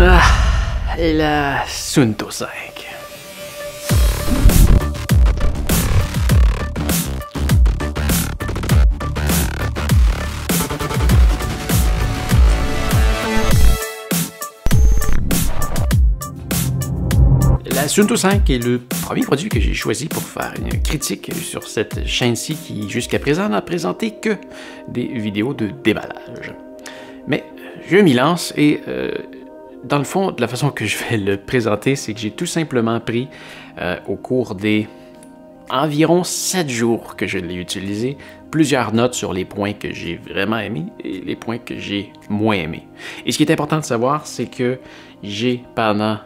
Ah, et la Suunto 5. La Suunto 5 est le premier produit que j'ai choisi pour faire une critique sur cette chaîne-ci qui, jusqu'à présent, n'a présenté que des vidéos de déballage. Mais je m'y lance et, dans le fond, de la façon que je vais le présenter, c'est que j'ai tout simplement pris, au cours des environ 7 jours que je l'ai utilisé, plusieurs notes sur les points que j'ai vraiment aimés et les points que j'ai moins aimés. Et ce qui est important de savoir, c'est que j'ai pendant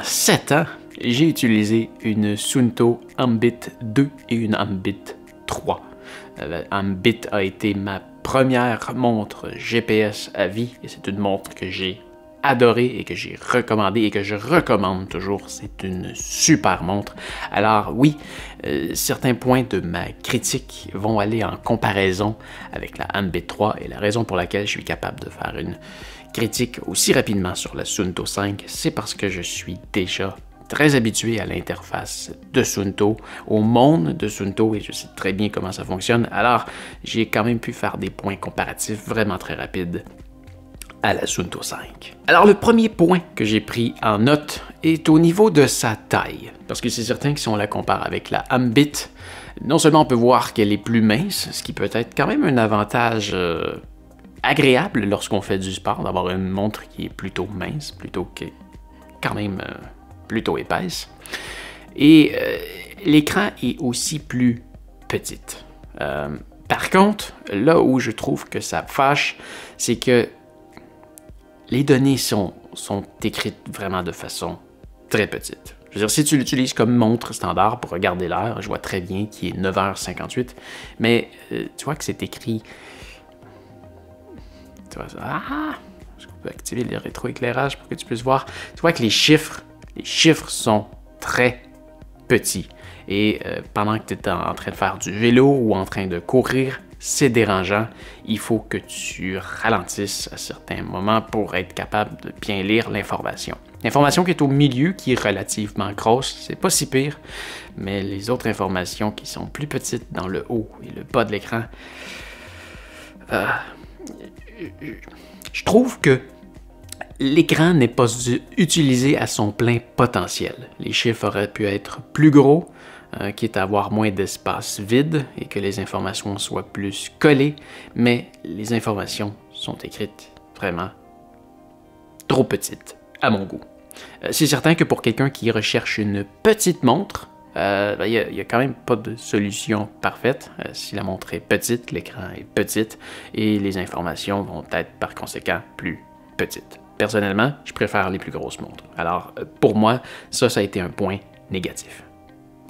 7 ans, j'ai utilisé une Suunto Ambit 2 et une Ambit 3. La Ambit a été ma première montre GPS à vie et c'est une montre que j'ai adorée et que j'ai recommandée et que je recommande toujours. C'est une super montre. Alors oui, certains points de ma critique vont aller en comparaison avec la Ambit 3 et la raison pour laquelle je suis capable de faire une critique aussi rapidement sur la Suunto 5, c'est parce que je suis déjà très habitué à l'interface de Suunto, au monde de Suunto, et je sais très bien comment ça fonctionne. Alors, j'ai quand même pu faire des points comparatifs vraiment très rapides à la Suunto 5. Alors, le premier point que j'ai pris en note est au niveau de sa taille, parce que c'est certain que si on la compare avec la Ambit, non seulement on peut voir qu'elle est plus mince, ce qui peut être quand même un avantage agréable lorsqu'on fait du sport, d'avoir une montre qui est plutôt mince, plutôt que quand même plutôt épaisse. Et l'écran est aussi plus petite. Par contre, là où je trouve que ça fâche, c'est que les données sont écrites vraiment de façon très petite. Je veux dire, si tu l'utilises comme montre standard pour regarder l'heure, je vois très bien qu'il est 9h58, mais tu vois que c'est écrit... Je peux activer le rétroéclairage pour que tu puisses voir. Tu vois que les chiffres sont très petits. Et pendant que tu es en train de faire du vélo ou en train de courir, c'est dérangeant. Il faut que tu ralentisses à certains moments pour être capable de bien lire l'information. L'information qui est au milieu, qui est relativement grosse, c'est pas si pire, mais les autres informations qui sont plus petites dans le haut et le bas de l'écran, je trouve que l'écran n'est pas utilisé à son plein potentiel. Les chiffres auraient pu être plus gros, quitte à avoir moins d'espace vide et que les informations soient plus collées, mais les informations sont écrites vraiment trop petites, à mon goût. C'est certain que pour quelqu'un qui recherche une petite montre, il n'y a quand même pas de solution parfaite. Si la montre est petite, l'écran est petit et les informations vont être par conséquent plus petites. Personnellement, je préfère les plus grosses montres. Alors, pour moi, ça a été un point négatif.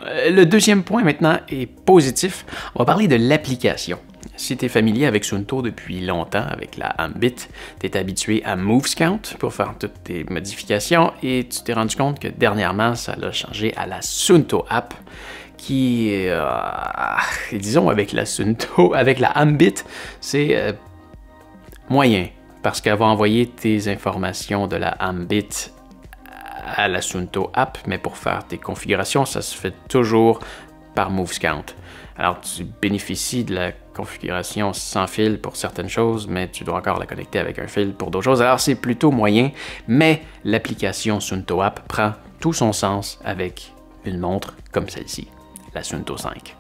Le deuxième point maintenant est positif. On va parler de l'application. Si tu es familier avec Suunto depuis longtemps, avec la Ambit, tu es habitué à MoveScout pour faire toutes tes modifications et tu t'es rendu compte que dernièrement, ça l'a changé à la Suunto App qui, disons, avec la Suunto, avec la Ambit, c'est moyen parce qu'elle va envoyer tes informations de la Ambit à la Suunto App, mais pour faire tes configurations, ça se fait toujours par MoveScout. Alors, tu bénéficies de la configuration sans fil pour certaines choses, mais tu dois encore la connecter avec un fil pour d'autres choses. Alors, c'est plutôt moyen, mais l'application Suunto App prend tout son sens avec une montre comme celle-ci, la Suunto 5.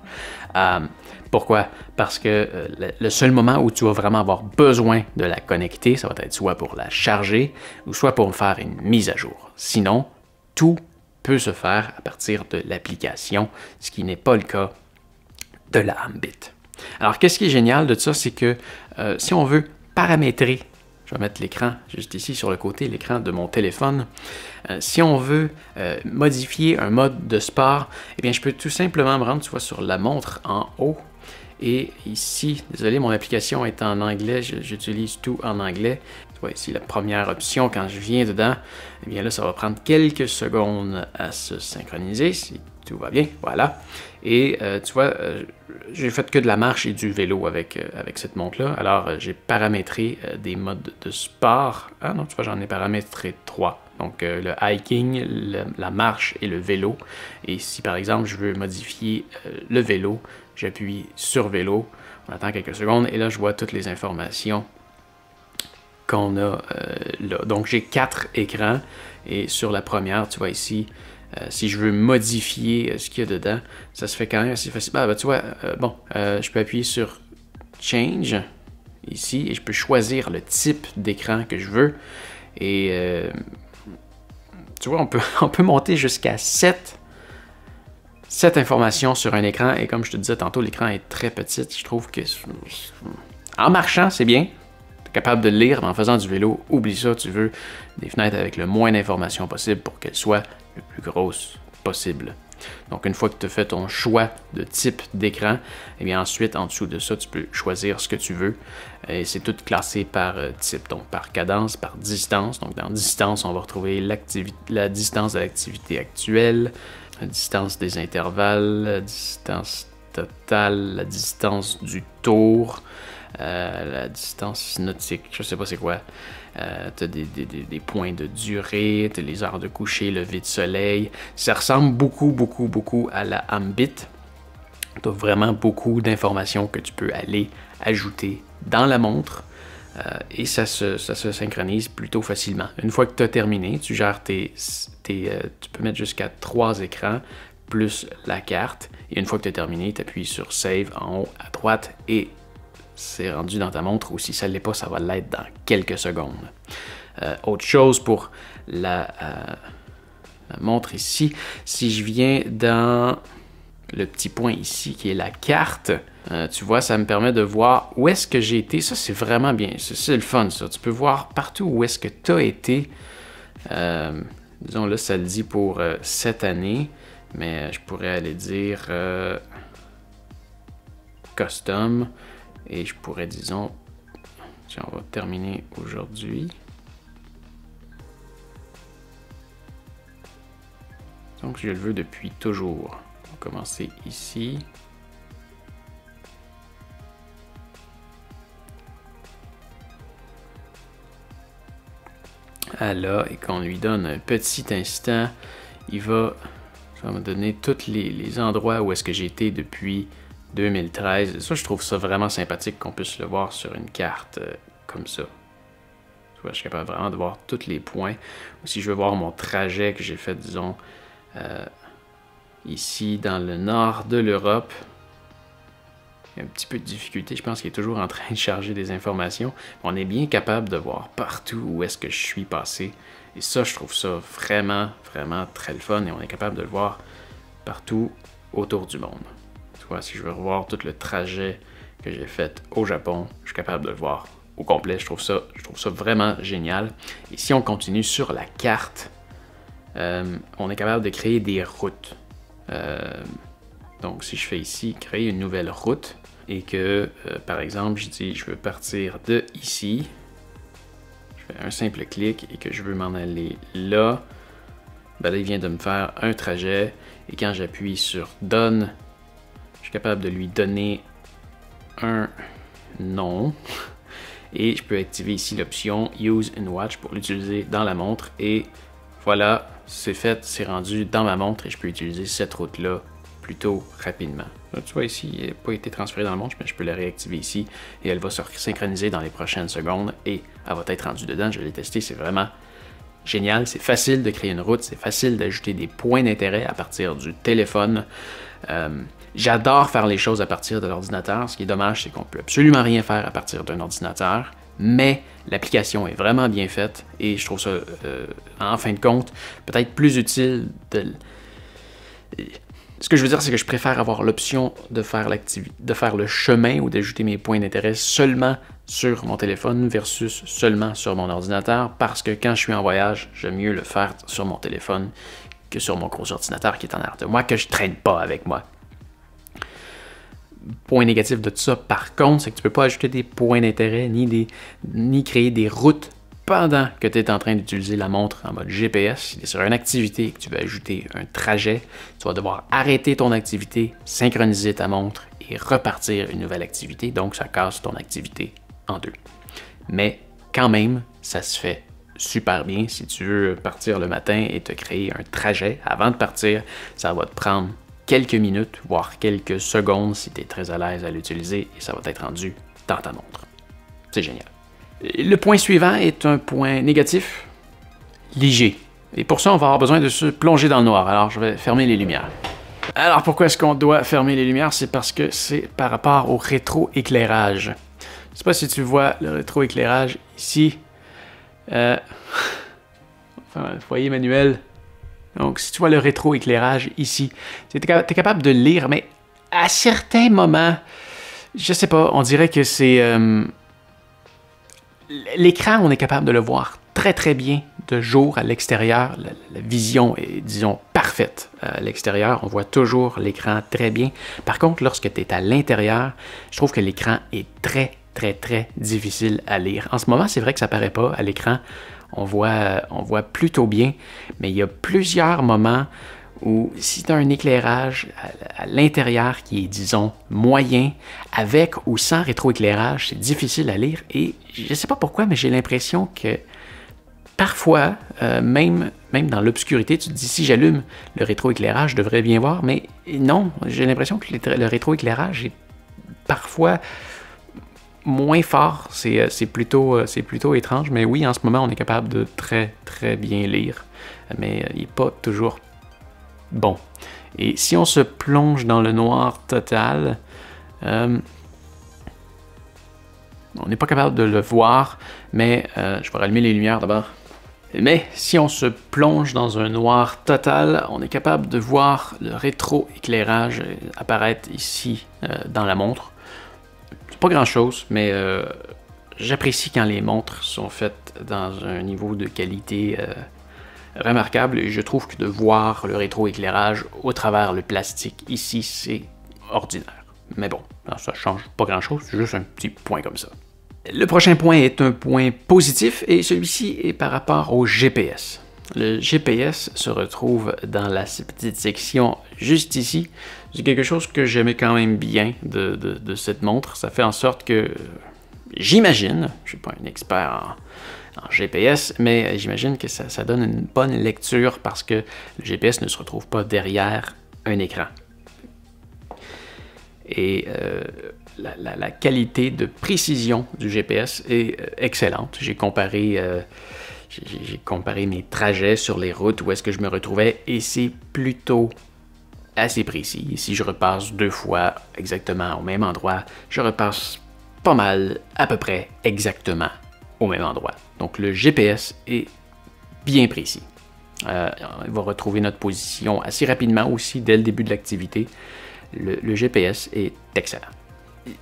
Pourquoi? Parce que le seul moment où tu vas vraiment avoir besoin de la connecter, ça va être soit pour la charger ou soit pour faire une mise à jour. Sinon, tout peut se faire à partir de l'application, ce qui n'est pas le cas de la Ambit. Alors, qu'est-ce qui est génial de ça, c'est que si on veut paramétrer, je vais mettre l'écran juste ici sur le côté, l'écran de mon téléphone, si on veut modifier un mode de sport, eh bien, je peux tout simplement me rendre, tu vois, sur la montre en haut, et ici, désolé, mon application est en anglais, j'utilise tout en anglais. Tu vois ici la première option, quand je viens dedans, eh bien là, ça va prendre quelques secondes à se synchroniser. C'est tout va bien, voilà. Et tu vois, j'ai fait que de la marche et du vélo avec cette montre-là. Alors, j'ai paramétré des modes de sport. Ah non, tu vois, j'en ai paramétré 3. Donc, le hiking, la marche et le vélo. Et si, par exemple, je veux modifier le vélo, j'appuie sur vélo, on attend quelques secondes, et là, je vois toutes les informations qu'on a là. Donc, j'ai 4 écrans, et sur la première, tu vois ici, si je veux modifier ce qu'il y a dedans, ça se fait quand même assez facile. Tu vois, je peux appuyer sur Change, ici, et je peux choisir le type d'écran que je veux. Et tu vois, on peut monter jusqu'à 7 informations sur un écran. Et comme je te disais tantôt, l'écran est très petit. Je trouve que en marchant, c'est bien. Tu es capable de lire, mais en faisant du vélo, oublie ça. Tu veux des fenêtres avec le moins d'informations possible pour qu'elles soient le plus grosses possible. Donc, une fois que tu as fait ton choix de type d'écran, et bien ensuite, en dessous de ça, tu peux choisir ce que tu veux. Et c'est tout classé par type, donc par cadence, par distance. Donc, dans distance, on va retrouver la distance de l'activité actuelle, la distance des intervalles, la distance totale, la distance du tour, la distance nautique, je sais pas c'est quoi. Tu as des points de durée, tu as les heures de coucher, lever de soleil. Ça ressemble beaucoup à la Ambit. Tu as vraiment beaucoup d'informations que tu peux aller ajouter dans la montre et ça se synchronise plutôt facilement. Une fois que tu as terminé, tu gères tu peux mettre jusqu'à 3 écrans plus la carte. Et une fois que tu as terminé, tu appuies sur Save en haut à droite et c'est rendu dans ta montre, ou si ça ne l'est pas, ça va l'être dans quelques secondes. Autre chose pour la montre ici, si je viens dans le petit point ici qui est la carte, tu vois, ça me permet de voir où est-ce que j'ai été. Ça, c'est vraiment bien, c'est le fun ça. Tu peux voir partout où est-ce que tu as été. Disons là, ça le dit pour cette année, mais je pourrais aller dire Custom. Et je pourrais, disons, tiens, on va terminer aujourd'hui. Donc, je le veux depuis toujours. On va commencer ici. À là, et qu'on lui donne un petit instant, ça va me donner tous les endroits où est-ce que j'ai été depuis 2013. Ça, je trouve ça vraiment sympathique qu'on puisse le voir sur une carte comme ça. Tu vois, je suis capable vraiment de voir tous les points. Ou si je veux voir mon trajet que j'ai fait, disons, ici dans le nord de l'Europe, il y a un petit peu de difficulté. Je pense qu'il est toujours en train de charger des informations. On est bien capable de voir partout où est-ce que je suis passé. Et ça, je trouve ça vraiment très le fun. Et on est capable de le voir partout autour du monde. Tu vois, si je veux revoir tout le trajet que j'ai fait au Japon, je suis capable de le voir au complet. Je trouve ça vraiment génial. Et si on continue sur la carte, on est capable de créer des routes. Donc, si je fais ici, créer une nouvelle route, et que, par exemple, je dis, je veux partir de ici, je fais un simple clic, et que je veux m'en aller là, ben là, il vient de me faire un trajet, et quand j'appuie sur Done, je suis capable de lui donner un nom, et je peux activer ici l'option Use in Watch pour l'utiliser dans la montre, et voilà, c'est fait, c'est rendu dans ma montre, et je peux utiliser cette route-là plutôt rapidement. Là, tu vois ici, il n'a pas été transféré dans le montre, mais je peux la réactiver ici et elle va se synchroniser dans les prochaines secondes et elle va être rendue dedans. Je l'ai testé, c'est vraiment génial. C'est facile de créer une route, c'est facile d'ajouter des points d'intérêt à partir du téléphone. J'adore faire les choses à partir de l'ordinateur. Ce qui est dommage, c'est qu'on ne peut absolument rien faire à partir d'un ordinateur, mais l'application est vraiment bien faite et je trouve ça, en fin de compte, peut-être plus utile de... Ce que je veux dire, c'est que je préfère avoir l'option de faire le chemin ou d'ajouter mes points d'intérêt seulement sur mon téléphone versus seulement sur mon ordinateur, parce que quand je suis en voyage, j'aime mieux le faire sur mon téléphone que sur mon gros ordinateur qui est en arrière de moi, que je traîne pas avec moi. Point négatif de tout ça, par contre, c'est que tu peux pas ajouter des points d'intérêt ni créer des routes pendant que tu es en train d'utiliser la montre en mode GPS, si tu es sur une activité et que tu veux ajouter un trajet, tu vas devoir arrêter ton activité, synchroniser ta montre et repartir une nouvelle activité. Donc, ça casse ton activité en deux. Mais quand même, ça se fait super bien. Si tu veux partir le matin et te créer un trajet avant de partir, ça va te prendre quelques minutes, voire quelques secondes si tu es très à l'aise à l'utiliser et ça va être rendu dans ta montre. C'est génial. Le point suivant est un point négatif, léger. Et pour ça, on va avoir besoin de se plonger dans le noir. Alors, je vais fermer les lumières. Alors, pourquoi est-ce qu'on doit fermer les lumières? C'est parce que c'est par rapport au rétroéclairage. Je ne sais pas si tu vois le rétroéclairage ici. Enfin, foyer manuel. Donc, si tu vois le rétroéclairage ici, tu es capable de lire, mais à certains moments, je sais pas, on dirait que c'est... l'écran, on est capable de le voir très très bien de jour à l'extérieur. La vision est, disons, parfaite à l'extérieur. On voit toujours l'écran très bien. Par contre, lorsque tu es à l'intérieur, je trouve que l'écran est très très très difficile à lire. En ce moment, c'est vrai que ça paraît pas à l'écran. On voit plutôt bien, mais il y a plusieurs moments où si tu as un éclairage à l'intérieur qui est, disons, moyen, avec ou sans rétroéclairage, c'est difficile à lire. Et je ne sais pas pourquoi, mais j'ai l'impression que parfois, même dans l'obscurité, tu te dis, si j'allume le rétroéclairage, je devrais bien voir, mais non, j'ai l'impression que le rétroéclairage est parfois moins fort. C'est plutôt étrange, mais oui, en ce moment, on est capable de très, très bien lire, mais il n'est pas toujours bon. Et si on se plonge dans le noir total, on n'est pas capable de le voir, mais je vais rallumer les lumières d'abord. Mais si on se plonge dans un noir total, on est capable de voir le rétroéclairage apparaître ici dans la montre. C'est pas grand-chose, mais j'apprécie quand les montres sont faites dans un niveau de qualité remarquable et je trouve que de voir le rétroéclairage au travers le plastique ici, c'est ordinaire. Mais bon, ça change pas grand-chose, c'est juste un petit point comme ça. Le prochain point est un point positif et celui-ci est par rapport au GPS. Le GPS se retrouve dans la petite section juste ici. C'est quelque chose que j'aimais quand même bien de cette montre. Ça fait en sorte que, j'imagine, je ne suis pas un expert en GPS, mais j'imagine que ça donne une bonne lecture parce que le GPS ne se retrouve pas derrière un écran. Et la qualité de précision du GPS est excellente. J'ai comparé mes trajets sur les routes où est-ce que je me retrouvais et c'est plutôt assez précis. Si je repasse 2 fois exactement au même endroit, je repasse pas mal, à peu près exactement au même endroit. Donc le GPS est bien précis. Il va retrouver notre position assez rapidement aussi dès le début de l'activité. Le GPS est excellent.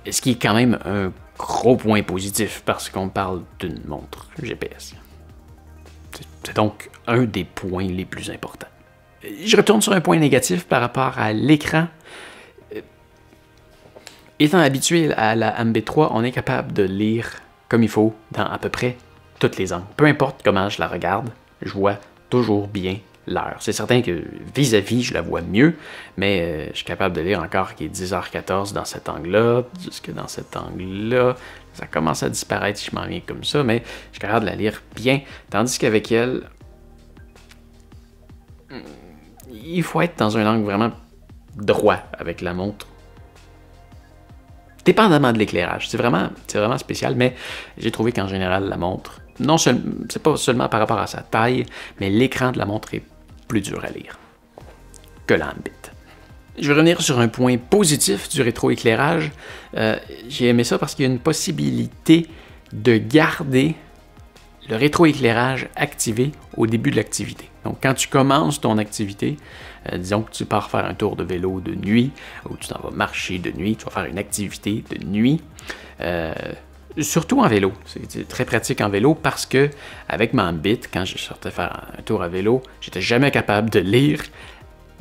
Ce qui est quand même un gros point positif parce qu'on parle d'une montre GPS. C'est donc un des points les plus importants. Je retourne sur un point négatif par rapport à l'écran. Étant habitué à la MB3, on est capable de lire comme il faut dans à peu près toutes les angles. Peu importe comment je la regarde, je vois toujours bien l'heure. C'est certain que vis-à-vis, je la vois mieux, mais je suis capable de lire encore qu'il est 10h14 dans cet angle-là, jusque dans cet angle-là. Ça commence à disparaître si je m'en viens comme ça, mais je suis capable de la lire bien. Tandis qu'avec elle, il faut être dans un angle vraiment droit avec la montre. Dépendamment de l'éclairage. C'est vraiment spécial, mais j'ai trouvé qu'en général, la montre, c'est pas seulement par rapport à sa taille, mais l'écran de la montre est plus dur à lire que l'Ambit. Je vais revenir sur un point positif du rétroéclairage. J'ai aimé ça parce qu'il y a une possibilité de garder le rétroéclairage activé au début de l'activité. Donc, quand tu commences ton activité, disons que tu pars faire un tour de vélo de nuit, ou tu t'en vas marcher de nuit, tu vas faire une activité de nuit, surtout en vélo. C'est très pratique en vélo parce que, avec ma Ambit, quand je sortais faire un tour à vélo, j'étais jamais capable de lire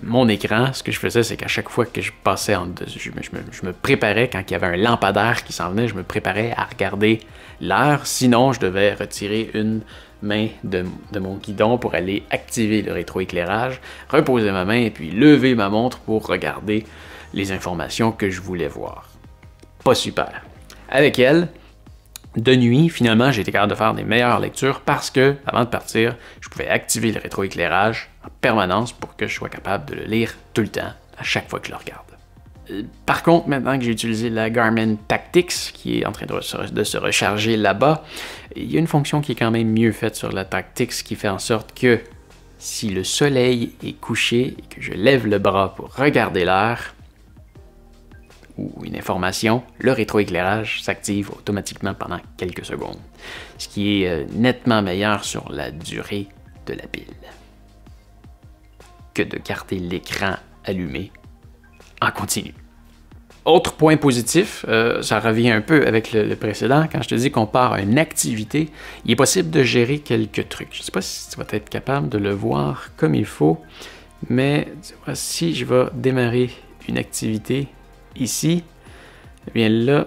mon écran, ce que je faisais, c'est qu'à chaque fois que je passais je me préparais, quand il y avait un lampadaire qui s'en venait, je me préparais à regarder l'heure. Sinon, je devais retirer une main de mon guidon pour aller activer le rétroéclairage, reposer ma main et puis lever ma montre pour regarder les informations que je voulais voir. Pas super. Avec elle, de nuit, finalement, j'ai été capable de faire des meilleures lectures parce que, avant de partir, je pouvais activer le rétroéclairage en permanence pour que je sois capable de le lire tout le temps, à chaque fois que je le regarde. Par contre, maintenant que j'ai utilisé la Garmin Tactix, qui est en train de se recharger là-bas, il y a une fonction qui est quand même mieux faite sur la Tactix qui fait en sorte que si le soleil est couché et que je lève le bras pour regarder l'heure, ou une information, le rétroéclairage s'active automatiquement pendant quelques secondes, ce qui est nettement meilleur sur la durée de la pile que de garder l'écran allumé en continu. Autre point positif, ça revient un peu avec le précédent, quand je te dis qu'on part à une activité, il est possible de gérer quelques trucs. Je ne sais pas si tu vas être capable de le voir comme il faut, mais tu vois, si je vais démarrer une activité ici, eh bien là,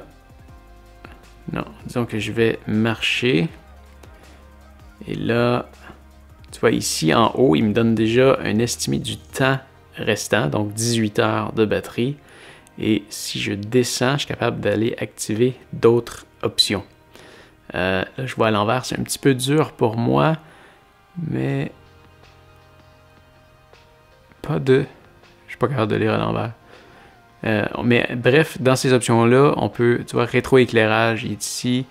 non, disons que je vais marcher, et là, tu vois ici en haut, il me donne déjà un estimé du temps restant, donc 18 heures de batterie, et si je descends, je suis capable d'aller activer d'autres options. Là, je vois à l'envers, c'est un petit peu dur pour moi, mais je suis pas capable de lire à l'envers. Mais bref, dans ces options-là, on peut, tu vois, rétroéclairage est ici.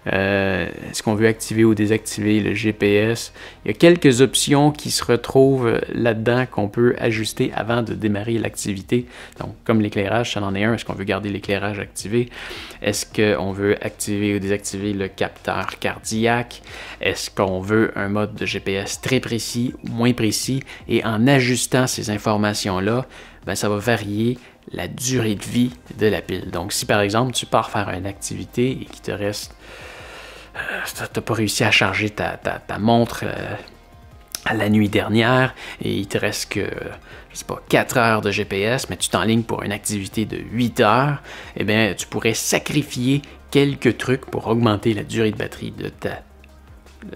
Est-ce qu'on veut activer ou désactiver le GPS? Il y a quelques options qui se retrouvent là-dedans qu'on peut ajuster avant de démarrer l'activité. Donc, comme l'éclairage, ça en est un. Est-ce qu'on veut garder l'éclairage activé? Est-ce qu'on veut activer ou désactiver le capteur cardiaque? Est-ce qu'on veut un mode de GPS très précis ou moins précis? Et en ajustant ces informations-là, ben, ça va varier la durée de vie de la pile. Donc, si par exemple, tu pars faire une activité et qu'il te reste... tu n'as pas réussi à charger ta montre à la nuit dernière et il te reste que, je sais pas, 4 heures de GPS, mais tu t'enlignes pour une activité de 8 heures, eh bien, tu pourrais sacrifier quelques trucs pour augmenter la durée de batterie de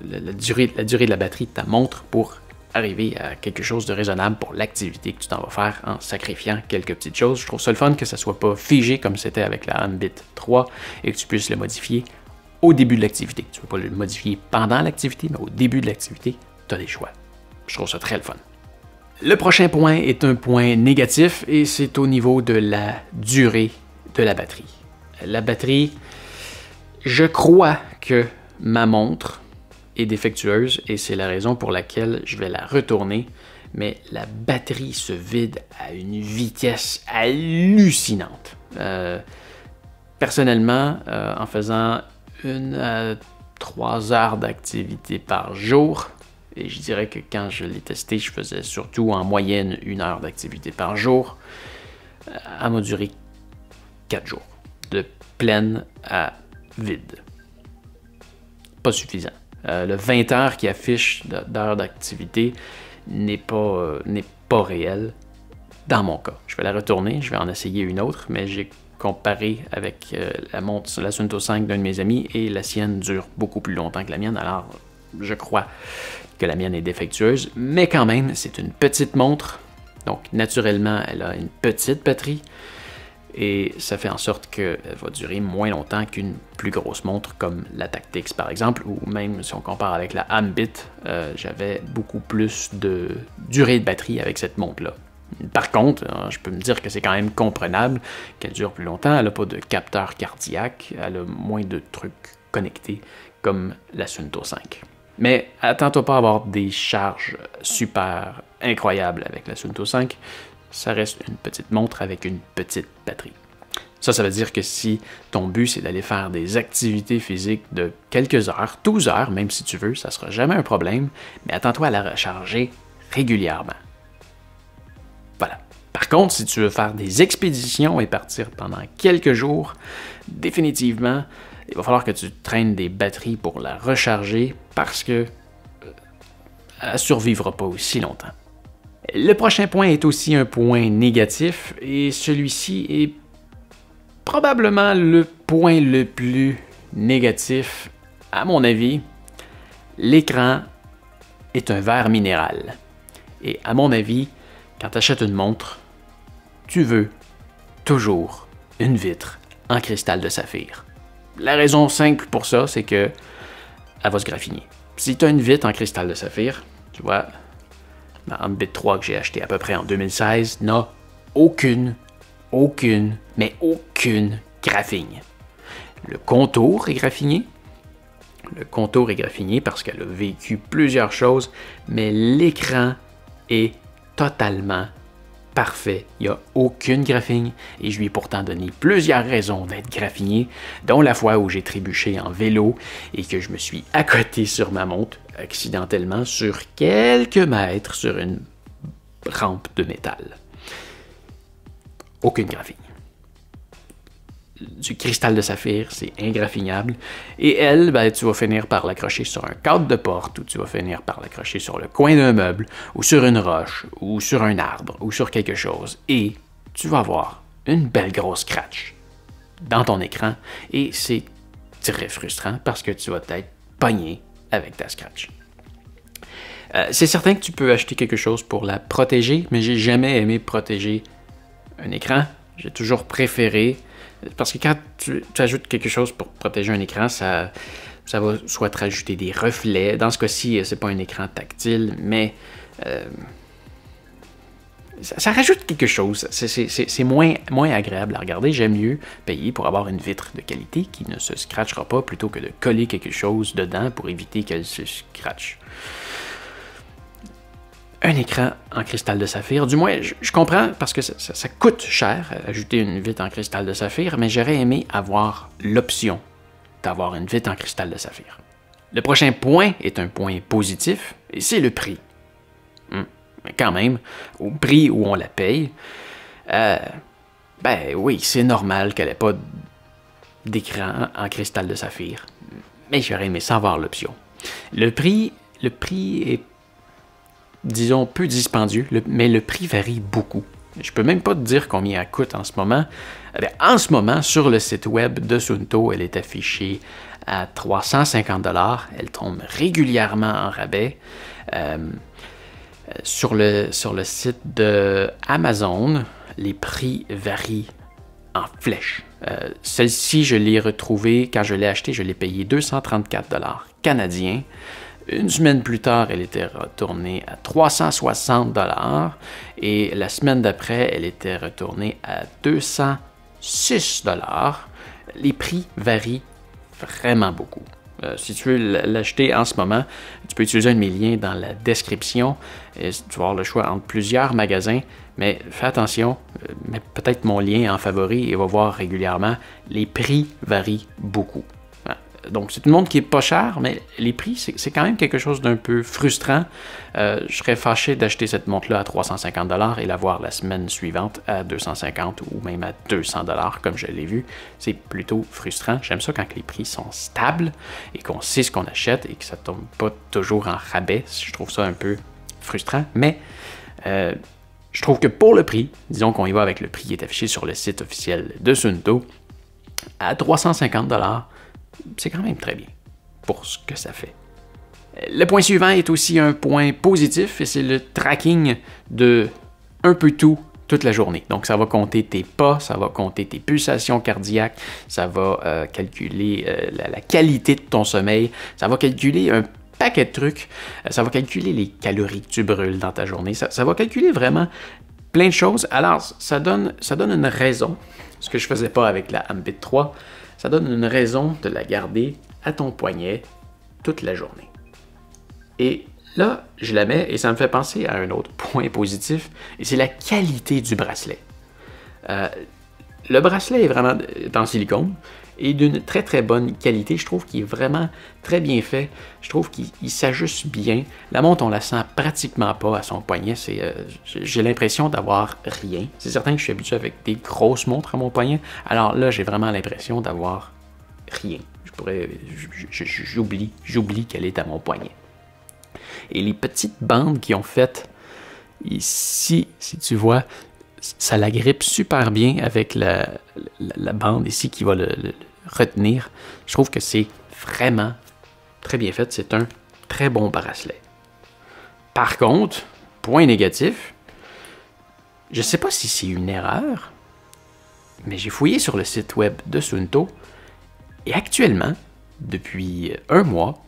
la durée de la batterie de ta montre pour arriver à quelque chose de raisonnable pour l'activité que tu t'en vas faire en sacrifiant quelques petites choses. Je trouve ça le fun que ça soit pas figé comme c'était avec la Ambit 3 et que tu puisses le modifier au début de l'activité. Tu ne veux pas le modifier pendant l'activité, mais au début de l'activité, tu as des choix. Je trouve ça très le fun. Le prochain point est un point négatif et c'est au niveau de la durée de la batterie. La batterie, je crois que ma montre est défectueuse et c'est la raison pour laquelle je vais la retourner, mais la batterie se vide à une vitesse hallucinante. Personnellement, en faisant 1 à 3 heures d'activité par jour, et je dirais que quand je l'ai testé, je faisais surtout en moyenne 1 heure d'activité par jour, elle m'a duré 4 jours, de pleine à vide. Pas suffisant. Le 20 heures qui affiche d'heures d'activité n'est pas réel dans mon cas. Je vais la retourner, je vais en essayer une autre, mais j'ai comparé avec la Suunto 5 d'un de mes amis et la sienne dure beaucoup plus longtemps que la mienne, alors je crois que la mienne est défectueuse, mais quand même, c'est une petite montre, donc naturellement, elle a une petite batterie, et ça fait en sorte qu'elle va durer moins longtemps qu'une plus grosse montre comme la Tactix par exemple, ou même si on compare avec la Ambit, j'avais beaucoup plus de durée de batterie avec cette montre-là. Par contre, je peux me dire que c'est quand même comprenable qu'elle dure plus longtemps, elle n'a pas de capteur cardiaque, elle a moins de trucs connectés comme la Suunto 5. Mais attends-toi pas à avoir des charges super incroyables avec la Suunto 5, ça reste une petite montre avec une petite batterie. Ça veut dire que si ton but c'est d'aller faire des activités physiques de quelques heures, 12 heures même si tu veux, ça sera jamais un problème, mais attends-toi à la recharger régulièrement. Voilà. Par contre, si tu veux faire des expéditions et partir pendant quelques jours, définitivement, il va falloir que tu traînes des batteries pour la recharger parce que elle ne survivra pas aussi longtemps. Le prochain point est aussi un point négatif, et celui-ci est probablement le point le plus négatif, à mon avis. L'écran est un verre minéral. Et à mon avis, quand tu achètes une montre, tu veux toujours une vitre en cristal de saphir. La raison simple pour ça, c'est que elle va se graffiner. Si tu as une vitre en cristal de saphir, tu vois, ma Ambit 3 que j'ai acheté à peu près en 2016 n'a aucune graphine. Le contour est graffiné. Le contour est graffiné parce qu'elle a vécu plusieurs choses, mais l'écran est totalement parfait. Il n'y a aucune graphine et je lui ai pourtant donné plusieurs raisons d'être graffiné, dont la fois où j'ai trébuché en vélo et que je me suis accoté sur ma montre accidentellement sur quelques mètres sur une rampe de métal. Aucune graphine. Du cristal de saphir, c'est ingraffinable. Et elle, ben, tu vas finir par l'accrocher sur un cadre de porte, ou tu vas finir par l'accrocher sur le coin d'un meuble, ou sur une roche, ou sur un arbre, ou sur quelque chose. Et tu vas avoir une belle grosse scratch dans ton écran. Et c'est très frustrant parce que tu vas être pogné avec ta scratch. C'est certain que tu peux acheter quelque chose pour la protéger, mais j'ai jamais aimé protéger un écran. J'ai toujours préféré, parce que quand tu ajoutes quelque chose pour protéger un écran, ça va soit te rajouter des reflets. Dans ce cas-ci, c'est pas un écran tactile, mais ça rajoute quelque chose. C'est moins agréable à regarder. J'aime mieux payer pour avoir une vitre de qualité qui ne se scratchera pas plutôt que de coller quelque chose dedans pour éviter qu'elle se scratche. Un écran en cristal de saphir, du moins, je comprends parce que ça coûte cher ajouter une vitre en cristal de saphir, mais j'aurais aimé avoir l'option d'avoir une vitre en cristal de saphir. Le prochain point est un point positif, et c'est le prix. Mais quand même, au prix où on la paye, ben oui, c'est normal qu'elle n'ait pas d'écran en cristal de saphir, mais j'aurais aimé savoir l'option. Le prix est, disons, peu dispendieux, mais le prix varie beaucoup. Je peux même pas te dire combien elle coûte en ce moment. En ce moment, sur le site web de Suunto, elle est affichée à 350 $. Elle tombe régulièrement en rabais. Sur le site de Amazon, les prix varient en flèche. Celle-ci, je l'ai retrouvée, quand je l'ai achetée, je l'ai payée 234 $ canadiens. Une semaine plus tard, elle était retournée à 360 $ et la semaine d'après, elle était retournée à 206 $. Les prix varient vraiment beaucoup. Si tu veux l'acheter en ce moment, tu peux utiliser un de mes liens dans la description. Tu vas avoir le choix entre plusieurs magasins, mais fais attention, mets peut-être mon lien en favori et va voir régulièrement. Les prix varient beaucoup. Donc, c'est une montre qui est pas chère, mais les prix, c'est quand même quelque chose d'un peu frustrant. Je serais fâché d'acheter cette montre-là à 350 $ et la voir la semaine suivante à 250 ou même à 200 $, comme je l'ai vu. C'est plutôt frustrant. J'aime ça quand les prix sont stables et qu'on sait ce qu'on achète et que ça tombe pas toujours en rabais. Je trouve ça un peu frustrant, mais je trouve que pour le prix, disons qu'on y va avec le prix qui est affiché sur le site officiel de Suunto, à 350 $, c'est quand même très bien pour ce que ça fait. Le point suivant est aussi un point positif et c'est le tracking de un peu tout toute la journée. Donc ça va compter tes pas, ça va compter tes pulsations cardiaques, ça va calculer la qualité de ton sommeil, ça va calculer un paquet de trucs, ça va calculer les calories que tu brûles dans ta journée, ça va calculer vraiment plein de choses. Alors ça donne une raison, ce que je faisais pas avec la Ambit 3, ça donne une raison de la garder à ton poignet toute la journée. Et là, je la mets et ça me fait penser à un autre point positif, et c'est la qualité du bracelet. Le bracelet est vraiment en silicone et d'une très très bonne qualité. Je trouve qu'il est vraiment très bien fait. Je trouve qu'il s'ajuste bien. La montre, on la sent pratiquement pas à son poignet. J'ai l'impression d'avoir rien. C'est certain que je suis habitué avec des grosses montres à mon poignet. Alors là, j'ai vraiment l'impression d'avoir rien. J'oublie qu'elle est à mon poignet. Et les petites bandes qui ont fait Ici, si tu vois, ça l'agrippe super bien avec la bande ici qui va le retenir. Je trouve que c'est vraiment très bien fait. C'est un très bon bracelet. Par contre, point négatif, je ne sais pas si c'est une erreur, mais j'ai fouillé sur le site web de Suunto et actuellement, depuis un mois,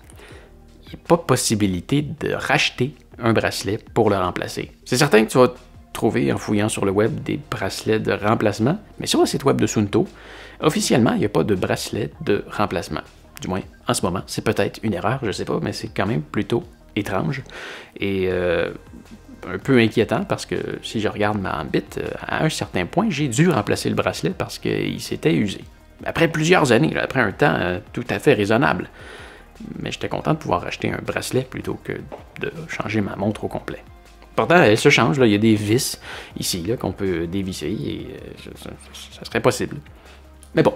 il n'y a pas possibilité de racheter un bracelet pour le remplacer. C'est certain que tu vas trouver en fouillant sur le web des bracelets de remplacement, mais sur le site web de Suunto, officiellement, il n'y a pas de bracelet de remplacement. Du moins, en ce moment, c'est peut-être une erreur, je ne sais pas, mais c'est quand même plutôt étrange et un peu inquiétant parce que si je regarde ma Ambit, à un certain point, j'ai dû remplacer le bracelet parce qu'il s'était usé. Après plusieurs années, après un temps tout à fait raisonnable. Mais j'étais content de pouvoir acheter un bracelet plutôt que de changer ma montre au complet. Pourtant, elle se change, là. Il y a des vis ici là, qu'on peut dévisser et ça serait possible. Mais bon,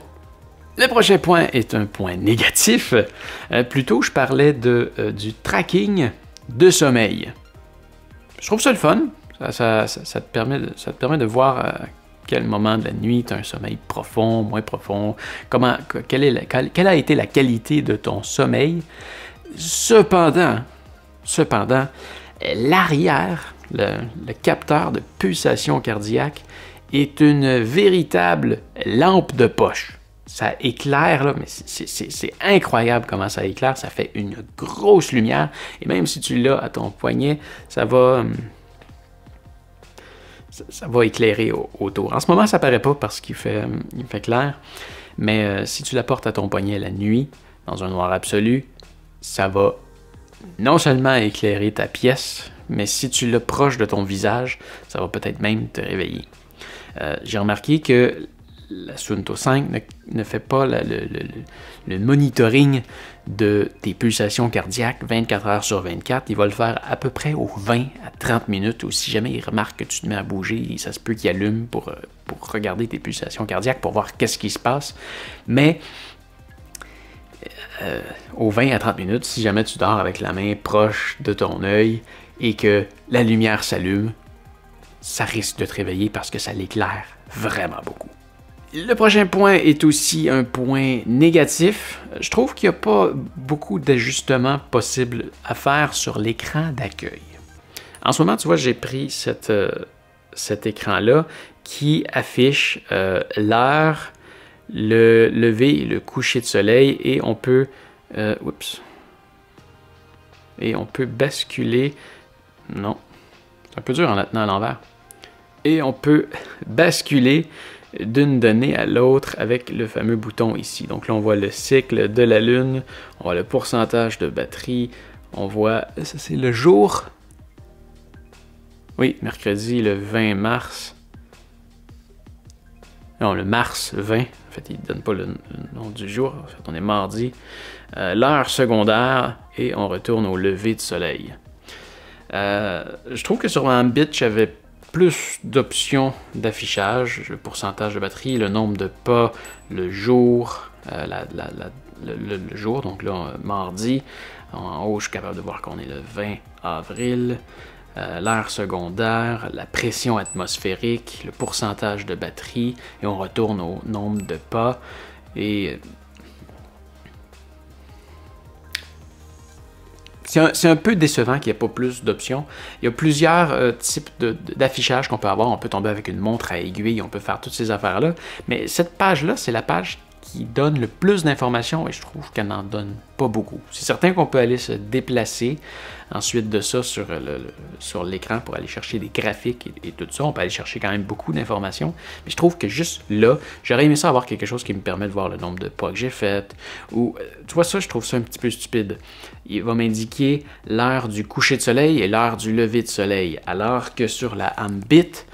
le prochain point est un point négatif. Plutôt, je parlais du tracking de sommeil. Je trouve ça le fun. Ça te permet de voir à quel moment de la nuit tu as un sommeil profond, moins profond, quelle a été la qualité de ton sommeil. Cependant, l'arrière, le capteur de pulsation cardiaque, est une véritable lampe de poche. Ça éclaire, là, mais c'est incroyable comment ça éclaire. Ça fait une grosse lumière. Et même si tu l'as à ton poignet, ça va éclairer autour. En ce moment, ça paraît pas parce qu'il fait clair. Mais si tu la portes à ton poignet la nuit, dans un noir absolu, ça va non seulement éclairer ta pièce, mais si tu l'as proche de ton visage, ça va peut-être même te réveiller. J'ai remarqué que la Suunto 5 ne fait pas le monitoring de tes pulsations cardiaques 24 heures sur 24. Il va le faire à peu près aux 20 à 30 minutes. Ou si jamais il remarque que tu te mets à bouger, ça se peut qu'il allume pour regarder tes pulsations cardiaques, pour voir qu'est-ce qui se passe. Mais aux 20 à 30 minutes, si jamais tu dors avec la main proche de ton œil et que la lumière s'allume, ça risque de te réveiller parce que ça l'éclaire vraiment beaucoup. Le prochain point est aussi un point négatif. Je trouve qu'il n'y a pas beaucoup d'ajustements possibles à faire sur l'écran d'accueil. En ce moment, tu vois, j'ai pris cet écran-là qui affiche l'heure, le lever et le coucher de soleil et on peut basculer. Non, c'est un peu dur en la tenant à l'envers. Et on peut basculer d'une donnée à l'autre avec le fameux bouton ici. Donc là, on voit le cycle de la Lune, on voit le pourcentage de batterie, on voit, ça c'est le jour. Oui, mercredi le 20 mars. Non, le mars 20. En fait, il ne donne pas le nom du jour. En fait, on est mardi. L'heure secondaire et on retourne au lever du soleil. Je trouve que sur Ambit, j'avais plus d'options d'affichage, le pourcentage de batterie, le nombre de pas, le jour, le jour, donc là, mardi. En haut, je suis capable de voir qu'on est le 20 avril. L'heure secondaire, la pression atmosphérique, le pourcentage de batterie, et on retourne au nombre de pas. Et c'est un peu décevant qu'il n'y ait pas plus d'options. Il y a plusieurs types d'affichage qu'on peut avoir. On peut tomber avec une montre à aiguille, on peut faire toutes ces affaires-là. Mais cette page-là, c'est la page qui donne le plus d'informations et je trouve qu'elle n'en donne pas beaucoup. C'est certain qu'on peut aller se déplacer ensuite de ça sur l'écran pour aller chercher des graphiques et tout ça. On peut aller chercher quand même beaucoup d'informations. Mais je trouve que juste là, j'aurais aimé ça avoir quelque chose qui me permet de voir le nombre de pas que j'ai fait. Ou, tu vois ça, je trouve ça un petit peu stupide. Il va m'indiquer l'heure du coucher de soleil et l'heure du lever de soleil. Alors que sur la Ambit,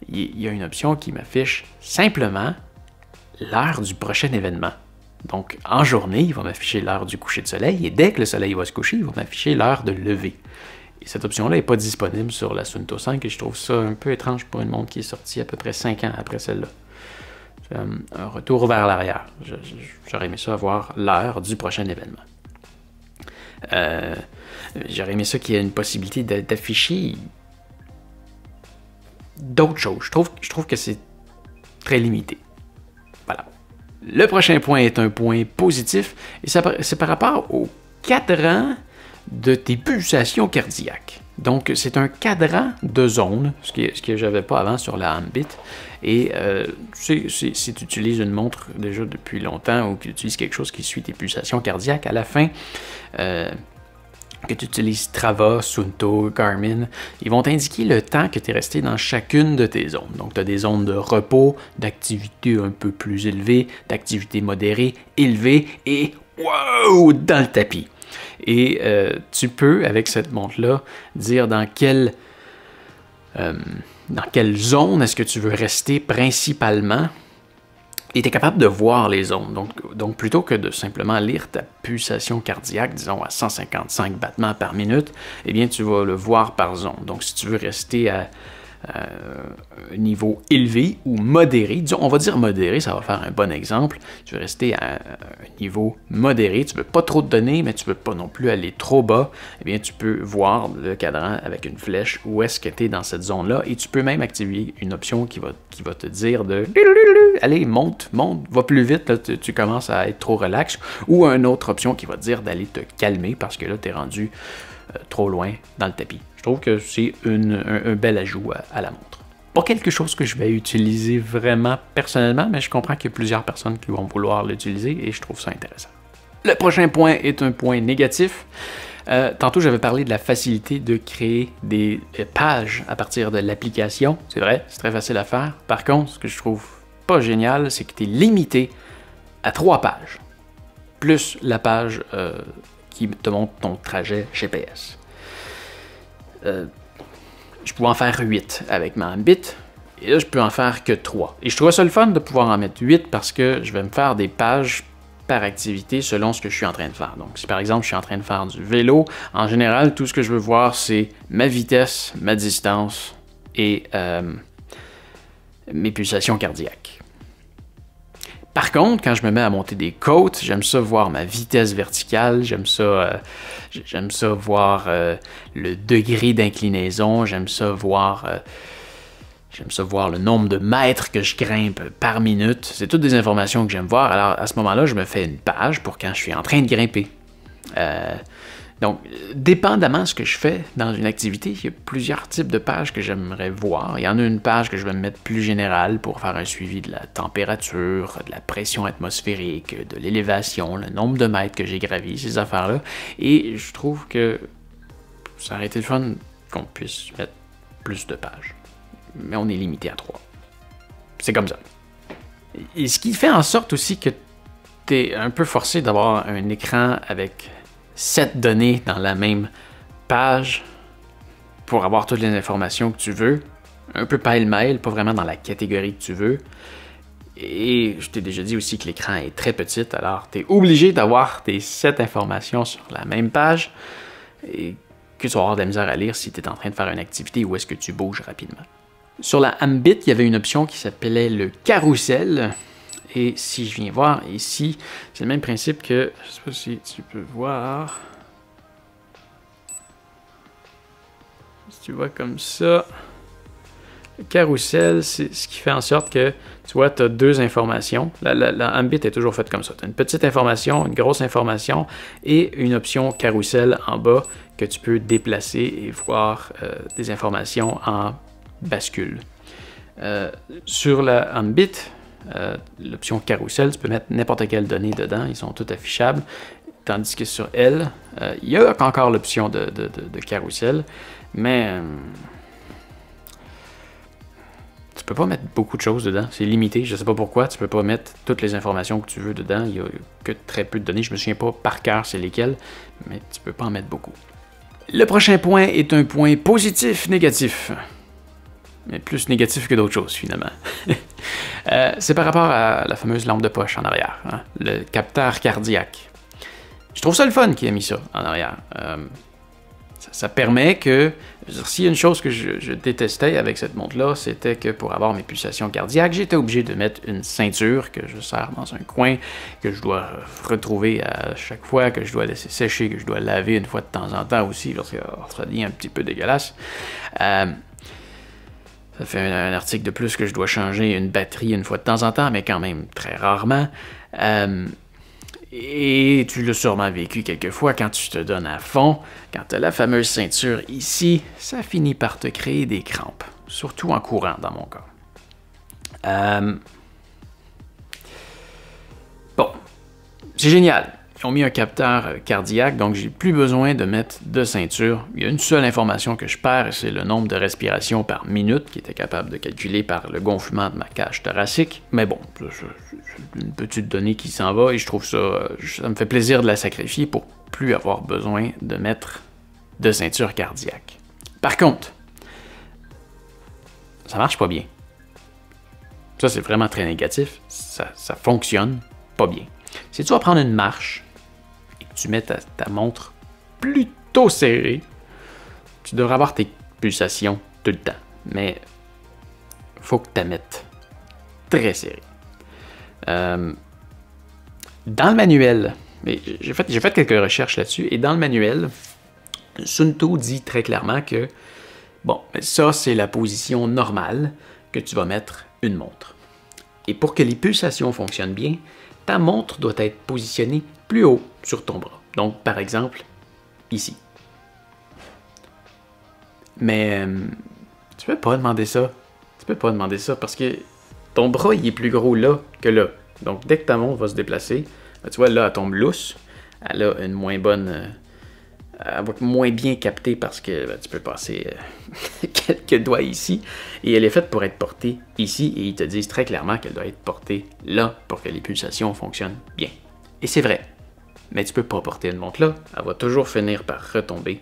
il y a une option qui m'affiche simplement l'heure du prochain événement. Donc, en journée, il va m'afficher l'heure du coucher de soleil et dès que le soleil va se coucher, il va m'afficher l'heure de lever. Et cette option-là n'est pas disponible sur la Suunto 5 et je trouve ça un peu étrange pour une montre qui est sortie à peu près 5 ans après celle-là. C'est un retour vers l'arrière. J'aurais aimé ça avoir l'heure du prochain événement. J'aurais aimé ça qu'il y ait une possibilité d'afficher d'autres choses. Je trouve que c'est très limité. Voilà. Le prochain point est un point positif, et c'est par rapport au cadran de tes pulsations cardiaques. Donc, c'est un cadran de zone, ce que j'avais pas avant sur la Ambit. Et si tu utilises une montre déjà depuis longtemps ou que tu utilises quelque chose qui suit tes pulsations cardiaques, à la fin, que tu utilises Strava, Suunto, Garmin, ils vont t'indiquer le temps que tu es resté dans chacune de tes zones. Donc, tu as des zones de repos, d'activité un peu plus élevée, d'activité modérée, élevée et wow, dans le tapis. Et tu peux, avec cette montre-là, dire dans quelle zone est-ce que tu veux rester principalement. Et tu es capable de voir les zones. Donc, plutôt que de simplement lire ta pulsation cardiaque, disons à 155 battements par minute, eh bien, tu vas le voir par zone. Donc, si tu veux rester à un niveau élevé ou modéré, disons, on va dire modéré, ça va faire un bon exemple. Tu veux rester à un niveau modéré, tu ne veux pas trop te donner, mais tu ne veux pas non plus aller trop bas, eh bien, tu peux voir le cadran avec une flèche où est-ce que tu es dans cette zone-là, et tu peux même activer une option qui va te dire de « Allez, monte, va plus vite, là, tu commences à être trop relax », ou une autre option qui va te dire d'aller te calmer parce que là, tu es rendu trop loin dans le tapis. Je trouve que c'est un bel ajout à la montre. Pas quelque chose que je vais utiliser vraiment personnellement, mais je comprends qu'il y a plusieurs personnes qui vont vouloir l'utiliser et je trouve ça intéressant. Le prochain point est un point négatif. Tantôt, j'avais parlé de la facilité de créer des pages à partir de l'application. C'est vrai, c'est très facile à faire. Par contre, ce que je trouve pas génial, c'est que tu es limité à 3 pages, plus la page qui te montre ton trajet GPS. Je pouvais en faire 8 avec ma Ambit, et là je peux en faire que 3. Et je trouve ça le fun de pouvoir en mettre 8 parce que je vais me faire des pages par activité selon ce que je suis en train de faire. Donc si par exemple je suis en train de faire du vélo, en général tout ce que je veux voir c'est ma vitesse, ma distance et mes pulsations cardiaques. Par contre, quand je me mets à monter des côtes, j'aime ça voir ma vitesse verticale, j'aime ça voir le degré d'inclinaison, j'aime ça voir le nombre de mètres que je grimpe par minute. C'est toutes des informations que j'aime voir. Alors à ce moment-là, je me fais une page pour quand je suis en train de grimper. Donc, dépendamment de ce que je fais dans une activité, il y a plusieurs types de pages que j'aimerais voir. Il y en a une page que je vais me mettre plus générale pour faire un suivi de la température, de la pression atmosphérique, de l'élévation, le nombre de mètres que j'ai gravi, ces affaires-là. Et je trouve que ça aurait été le fun qu'on puisse mettre plus de pages. Mais on est limité à 3. C'est comme ça. Et ce qui fait en sorte aussi que tu es un peu forcé d'avoir un écran avec 7 données dans la même page pour avoir toutes les informations que tu veux, un peu pêle-mêle, pas vraiment dans la catégorie que tu veux. Et je t'ai déjà dit aussi que l'écran est très petit, alors tu es obligé d'avoir tes 7 informations sur la même page et que tu vas avoir de la misère à lire si tu es en train de faire une activité ou est-ce que tu bouges rapidement. Sur la Ambit, il y avait une option qui s'appelait le carrousel. Et si je viens voir ici, c'est le même principe que, je ne sais pas si tu peux voir, si tu vois comme ça, le carrousel, c'est ce qui fait en sorte que, tu vois, tu as 2 informations. La Ambit est toujours faite comme ça. Tu as une petite information, une grosse information et une option carrousel en bas que tu peux déplacer et voir des informations en bascule. Sur la Ambit, l'option carrousel, tu peux mettre n'importe quelle donnée dedans, ils sont tous affichables, tandis que sur elle, il y a encore l'option de carrousel, mais tu peux pas mettre beaucoup de choses dedans, c'est limité, je sais pas pourquoi, tu peux pas mettre toutes les informations que tu veux dedans, il y a que très peu de données, je me souviens pas par cœur c'est lesquelles, mais tu peux pas en mettre beaucoup. Le prochain point est un point positif-négatif. Mais plus négatif que d'autres choses, finalement. C'est par rapport à la fameuse lampe de poche en arrière, hein, le capteur cardiaque. Je trouve ça le fun qu'il ait mis ça en arrière. Ça permet que, s'il y a une chose que je détestais avec cette montre-là, c'était que pour avoir mes pulsations cardiaques, j'étais obligé de mettre une ceinture que je serre dans un coin, que je dois retrouver à chaque fois, que je dois laisser sécher, que je dois laver une fois de temps en temps aussi, parce que ça devient un petit peu dégueulasse. Ça fait un article de plus que je dois changer une batterie une fois de temps en temps, mais quand même très rarement. Et tu l'as sûrement vécu quelquefois quand tu te donnes à fond, quand tu as la fameuse ceinture ici, ça finit par te créer des crampes, surtout en courant dans mon cas. Bon, c'est génial. Ils ont mis un capteur cardiaque, donc j'ai plus besoin de mettre de ceinture. Il y a une seule information que je perds, c'est le nombre de respirations par minute, qui était capable de calculer par le gonflement de ma cage thoracique. Mais bon, c'est une petite donnée qui s'en va et je trouve ça me fait plaisir de la sacrifier pour plus avoir besoin de mettre de ceinture cardiaque. Par contre, ça marche pas bien. Ça, c'est vraiment très négatif. Ça fonctionne pas bien. Si tu vas prendre une marche et que tu mets ta montre plutôt serrée, tu devrais avoir tes pulsations tout le temps. Mais faut que tu la mettes très serrée. Dans le manuel, j'ai fait quelques recherches là-dessus, et dans le manuel, Sun Tzu dit très clairement que bon, ça c'est la position normale que tu vas mettre une montre. Et pour que les pulsations fonctionnent bien, ta montre doit être positionnée plus haut sur ton bras. Donc, par exemple, ici. Mais tu peux pas demander ça. Tu peux pas demander ça parce que ton bras, il est plus gros là que là. Donc, dès que ta montre va se déplacer, tu vois, là, elle tombe lousse. Elle a une moins bonne... elle va moins bien capter parce que tu peux passer quelques doigts ici. Et elle est faite pour être portée ici. Et ils te disent très clairement qu'elle doit être portée là pour que les pulsations fonctionnent bien. Et c'est vrai. Mais tu peux pas porter une montre là. Elle va toujours finir par retomber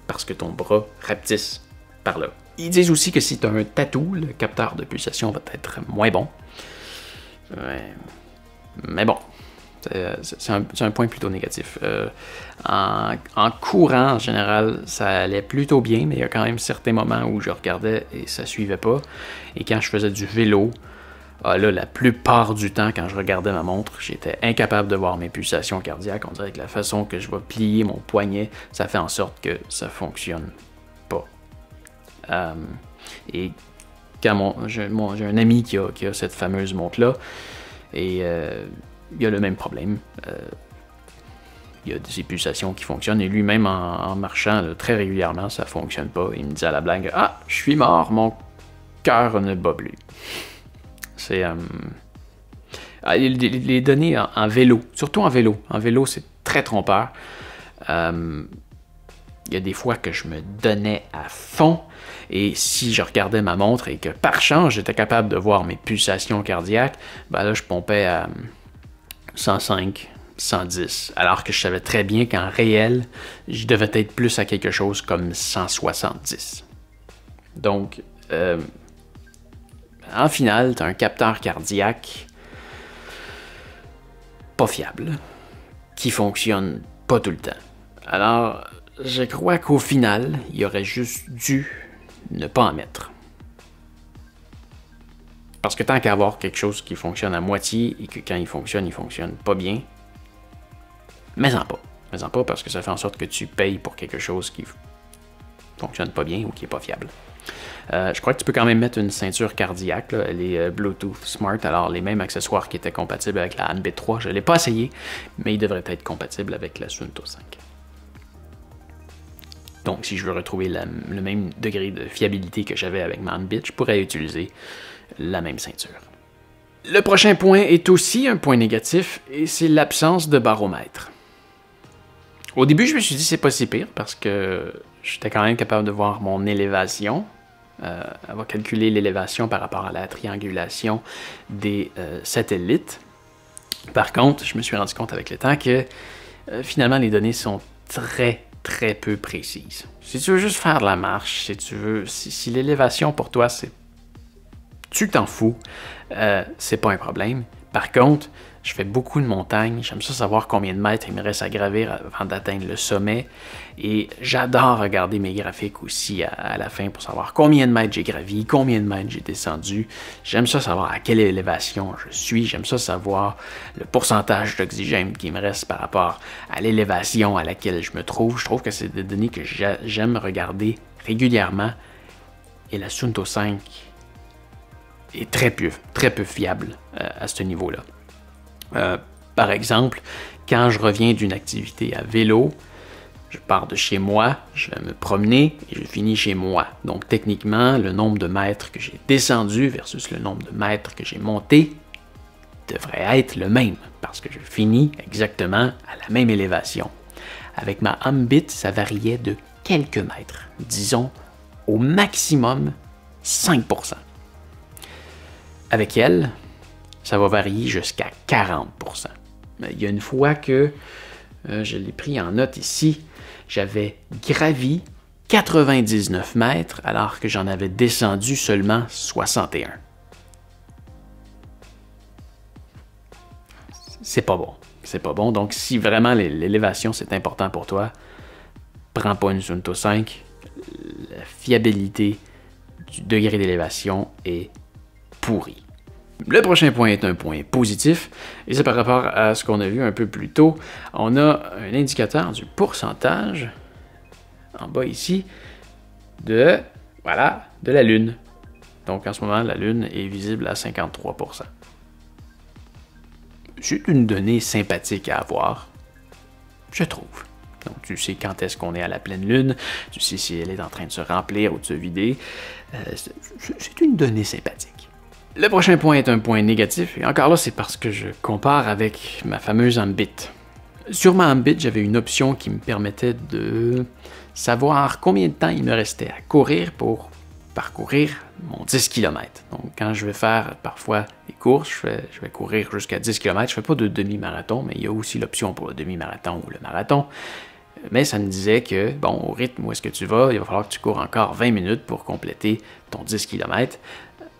parce que ton bras rapetisse par là. Ils disent aussi que si tu as un tatou, le capteur de pulsation va être moins bon. Mais bon. C'est un point plutôt négatif. En courant, en général, ça allait plutôt bien, mais il y a quand même certains moments où je regardais et ça suivait pas. Et quand je faisais du vélo, là, la plupart du temps, quand je regardais ma montre, j'étais incapable de voir mes pulsations cardiaques. On dirait que la façon que je vais plier mon poignet, ça fait en sorte que ça fonctionne pas. Et quand j'ai un ami qui a cette fameuse montre-là, et il a le même problème. Il y a des pulsations qui fonctionnent et lui-même en marchant là, très régulièrement, ça fonctionne pas. Il me dit à la blague: ah, je suis mort, mon cœur ne bat plus. C'est les données en vélo, surtout en vélo. En vélo, c'est très trompeur. Il y a des fois que je me donnais à fond. Et si je regardais ma montre et que par chance j'étais capable de voir mes pulsations cardiaques, ben là je pompais à 105, 110, alors que je savais très bien qu'en réel, je devais être plus à quelque chose comme 170. Donc, en finale, tu as un capteur cardiaque pas fiable, qui fonctionne pas tout le temps. Alors, je crois qu'au final, il aurait juste dû ne pas en mettre. Parce que tant qu'à avoir quelque chose qui fonctionne à moitié et que quand il fonctionne pas bien, mets-en pas. Mets-en pas parce que ça fait en sorte que tu payes pour quelque chose qui fonctionne pas bien ou qui est pas fiable. Je crois que tu peux quand même mettre une ceinture cardiaque, là. Elle est Bluetooth Smart, alors les mêmes accessoires qui étaient compatibles avec la Ambit 3, je ne l'ai pas essayé, mais ils devraient être compatibles avec la Suunto 5. Donc, si je veux retrouver le même degré de fiabilité que j'avais avec ma Ambit, je pourrais utiliser la même ceinture. Le prochain point est aussi un point négatif, et c'est l'absence de baromètre. Au début, je me suis dit c'est pas si pire, parce que j'étais quand même capable de voir mon élévation. Elle va calculer l'élévation par rapport à la triangulation des satellites. Par contre, je me suis rendu compte avec le temps que finalement, les données sont très peu précises. Si tu veux juste faire de la marche, si l'élévation pour toi, tu t'en fous, c'est pas un problème. Par contre, je fais beaucoup de montagnes, j'aime ça savoir combien de mètres il me reste à gravir avant d'atteindre le sommet, et j'adore regarder mes graphiques aussi à la fin pour savoir combien de mètres j'ai gravi, combien de mètres j'ai descendu. J'aime ça savoir à quelle élévation je suis, j'aime ça savoir le pourcentage d'oxygène qui me reste par rapport à l'élévation à laquelle je me trouve. Je trouve que c'est des données que j'aime regarder régulièrement Et la Suunto 5 est très peu fiable à ce niveau-là. Par exemple, quand je reviens d'une activité à vélo, je pars de chez moi, je vais me promener et je finis chez moi. Donc techniquement, le nombre de mètres que j'ai descendu versus le nombre de mètres que j'ai monté devrait être le même parce que je finis exactement à la même élévation. Avec ma Ambit, ça variait de quelques mètres, disons au maximum 5%. Avec elle, ça va varier jusqu'à 40%. Il y a une fois que, je l'ai pris en note ici, j'avais gravi 99 mètres alors que j'en avais descendu seulement 61. C'est pas bon. C'est pas bon. Donc, si vraiment l'élévation c'est important pour toi, prends pas une Suunto 5. La fiabilité du degré d'élévation est pourrie. Le prochain point est un point positif, et c'est par rapport à ce qu'on a vu un peu plus tôt. On a un indicateur du pourcentage, en bas ici, de la Lune. Donc en ce moment, la Lune est visible à 53%. C'est une donnée sympathique à avoir, je trouve. Donc tu sais quand est-ce qu'on est à la pleine Lune, tu sais si elle est en train de se remplir ou de se vider. C'est une donnée sympathique. Le prochain point est un point négatif, et encore là, c'est parce que je compare avec ma fameuse Ambit. Sur ma Ambit, j'avais une option qui me permettait de savoir combien de temps il me restait à courir pour parcourir mon 10 km. Donc, quand je vais faire parfois des courses, je vais courir jusqu'à 10 km. Je ne fais pas de demi-marathon, mais il y a aussi l'option pour le demi-marathon ou le marathon. Mais ça me disait que, bon, au rythme où est-ce que tu vas, il va falloir que tu cours encore 20 minutes pour compléter ton 10 km.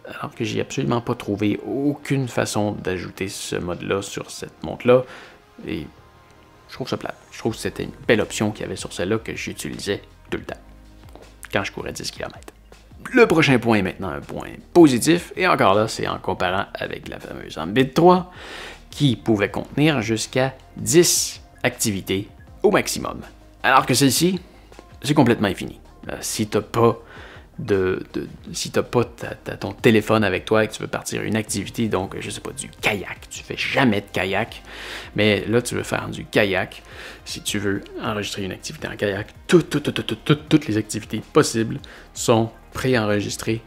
Alors que j'ai absolument pas trouvé aucune façon d'ajouter ce mode-là sur cette montre-là. Et je trouve ça plate. Je trouve que c'était une belle option qu'il y avait sur celle-là que j'utilisais tout le temps, quand je courais 10 km. Le prochain point est maintenant un point positif, et encore là, c'est en comparant avec la fameuse Ambit 3, qui pouvait contenir jusqu'à 10 activités au maximum. Alors que celle-ci, c'est complètement infini. Si tu n'as pas ton téléphone avec toi et que tu veux partir une activité, donc je sais pas, du kayak, tu fais jamais de kayak, mais là tu veux faire du kayak, si tu veux enregistrer une activité en kayak, toutes les activités possibles sont préenregistrées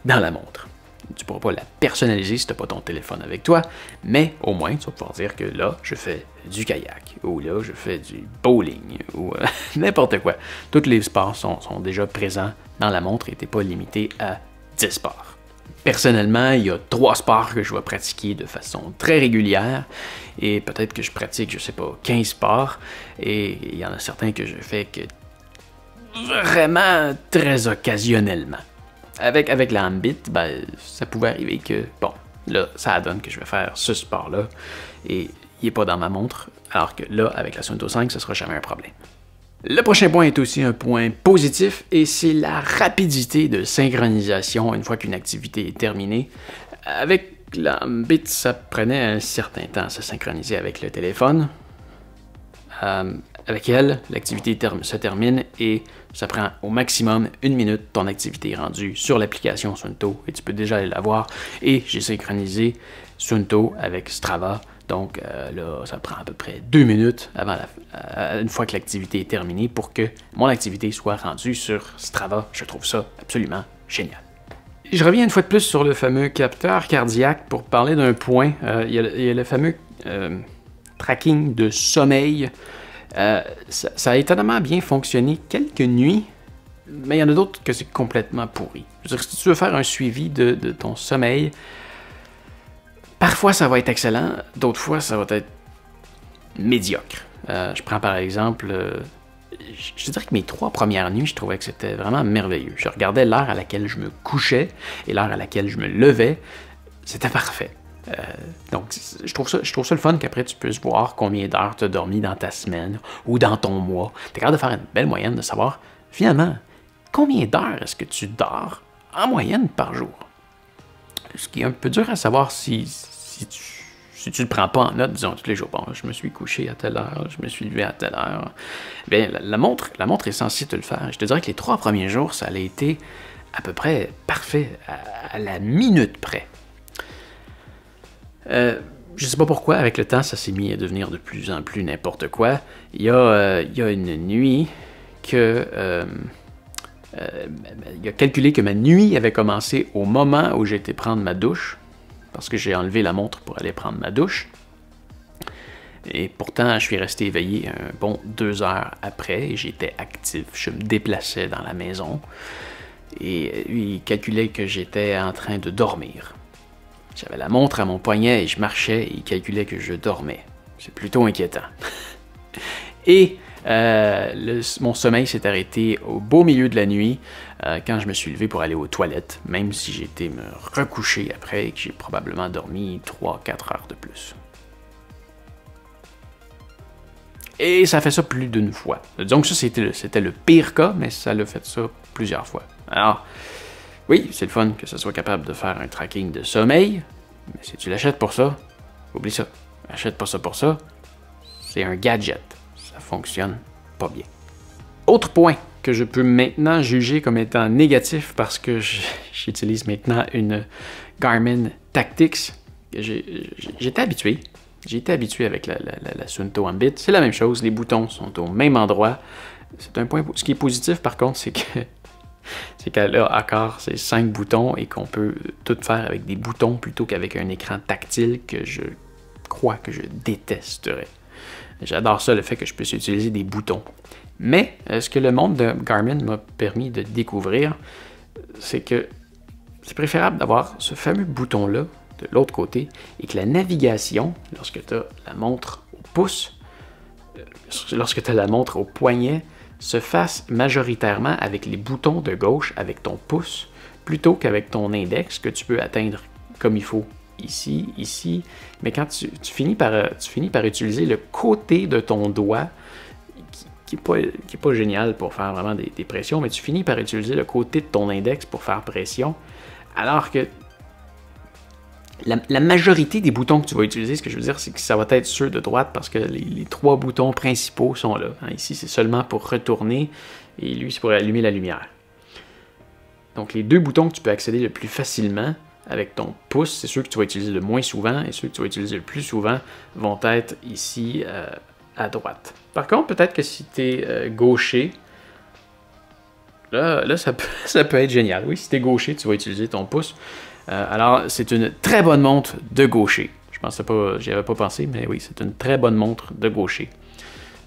dans la montre. Tu pourras pas la personnaliser si tu n'as pas ton téléphone avec toi, mais au moins tu vas pouvoir dire que là je fais du kayak, ou là je fais du bowling, ou n'importe quoi. Tous les sports sont déjà présents dans la montre et tu n'es pas limité à 10 sports. Personnellement, il y a 3 sports que je vais pratiquer de façon très régulière, et peut-être que je pratique, je sais pas, 15 sports, et il y en a certains que je fais que vraiment très occasionnellement. Avec la Ambit, ben, ça pouvait arriver que, bon, là, ça donne que je vais faire ce sport-là, et il n'est pas dans ma montre, alors que là, avec la Suunto 5, ce ne sera jamais un problème. Le prochain point est aussi un point positif, et c'est la rapidité de synchronisation une fois qu'une activité est terminée. Avec la Ambit, ça prenait un certain temps à se synchroniser avec le téléphone. Avec elle, l'activité se termine et ça prend au maximum 1 minute. Ton activité est rendue sur l'application Suunto et tu peux déjà aller la voir. Et j'ai synchronisé Suunto avec Strava. Donc là, ça prend à peu près 2 minutes avant une fois que l'activité est terminée pour que mon activité soit rendue sur Strava. Je trouve ça absolument génial. Je reviens une fois de plus sur le fameux capteur cardiaque pour parler d'un point. Il y a le fameux tracking de sommeil. Ça a étonnamment bien fonctionné quelques nuits, mais il y en a d'autres que c'est complètement pourri. Je veux dire, si tu veux faire un suivi de ton sommeil, parfois ça va être excellent, d'autres fois ça va être médiocre. Je prends par exemple, je dirais que mes 3 premières nuits, je trouvais que c'était vraiment merveilleux. Je regardais l'heure à laquelle je me couchais et l'heure à laquelle je me levais, c'était parfait. Donc, je trouve ça le fun qu'après tu puisses voir combien d'heures tu as dormi dans ta semaine ou dans ton mois. Tu es capable de faire une belle moyenne de savoir, finalement, combien d'heures est-ce que tu dors en moyenne par jour. Ce qui est un peu dur à savoir si tu ne le prends pas en note, disons, tous les jours. Bon, je me suis couché à telle heure, je me suis levé à telle heure. Bien, la montre est censée te le faire. Je te dirais que les 3 premiers jours, ça a été à peu près parfait, à la minute près. Je sais pas pourquoi, avec le temps, ça s'est mis à devenir de plus en plus n'importe quoi. Il y a une nuit que... il a calculé que ma nuit avait commencé au moment où j'ai été prendre ma douche, parce que j'ai enlevé la montre pour aller prendre ma douche. Et pourtant, je suis resté éveillé un bon 2 heures après, et j'étais actif, je me déplaçais dans la maison, et lui, il calculait que j'étais en train de dormir. J'avais la montre à mon poignet et je marchais, et il calculait que je dormais. C'est plutôt inquiétant. Et mon sommeil s'est arrêté au beau milieu de la nuit quand je me suis levé pour aller aux toilettes, même si j'ai été me recoucher après et que j'ai probablement dormi 3-4 heures de plus. Et ça fait ça plus d'une fois. Disons que ça, c'était le pire cas, mais ça l'a fait ça plusieurs fois. Alors, oui, c'est le fun que ça soit capable de faire un tracking de sommeil, mais si tu l'achètes pour ça, oublie ça. Achète pas ça pour ça. C'est un gadget. Ça fonctionne pas bien. Autre point que je peux maintenant juger comme étant négatif parce que j'utilise maintenant une Garmin Tactix. J'étais habitué. J'ai été habitué avec la Suunto Ambit. C'est la même chose, les boutons sont au même endroit. C'est un point. Ce qui est positif par contre, c'est qu'elle a encore ces 5 boutons et qu'on peut tout faire avec des boutons plutôt qu'avec un écran tactile que je crois que je détesterais. J'adore ça, le fait que je puisse utiliser des boutons. Mais ce que le monde de Garmin m'a permis de découvrir, c'est que c'est préférable d'avoir ce fameux bouton-là de l'autre côté et que la navigation, lorsque tu as la montre au pouce, lorsque tu as la montre au poignet, se fasse majoritairement avec les boutons de gauche avec ton pouce plutôt qu'avec ton index que tu peux atteindre comme il faut ici, ici. Mais quand tu finis par utiliser le côté de ton doigt qui est pas génial pour faire vraiment des pressions, mais tu finis par utiliser le côté de ton index pour faire pression, alors que la majorité des boutons que tu vas utiliser, ce que je veux dire, c'est que ça va être ceux de droite parce que les 3 boutons principaux sont là. Ici, c'est seulement pour retourner et lui, c'est pour allumer la lumière. Donc, les 2 boutons que tu peux accéder le plus facilement avec ton pouce, c'est ceux que tu vas utiliser le moins souvent et ceux que tu vas utiliser le plus souvent vont être ici à droite. Par contre, peut-être que si tu es gaucher, là ça peut être génial. Oui, si tu es gaucher, tu vas utiliser ton pouce. Alors, c'est une très bonne montre de gaucher. Je pensais pas, j'y avais pas pensé, mais oui, c'est une très bonne montre de gaucher.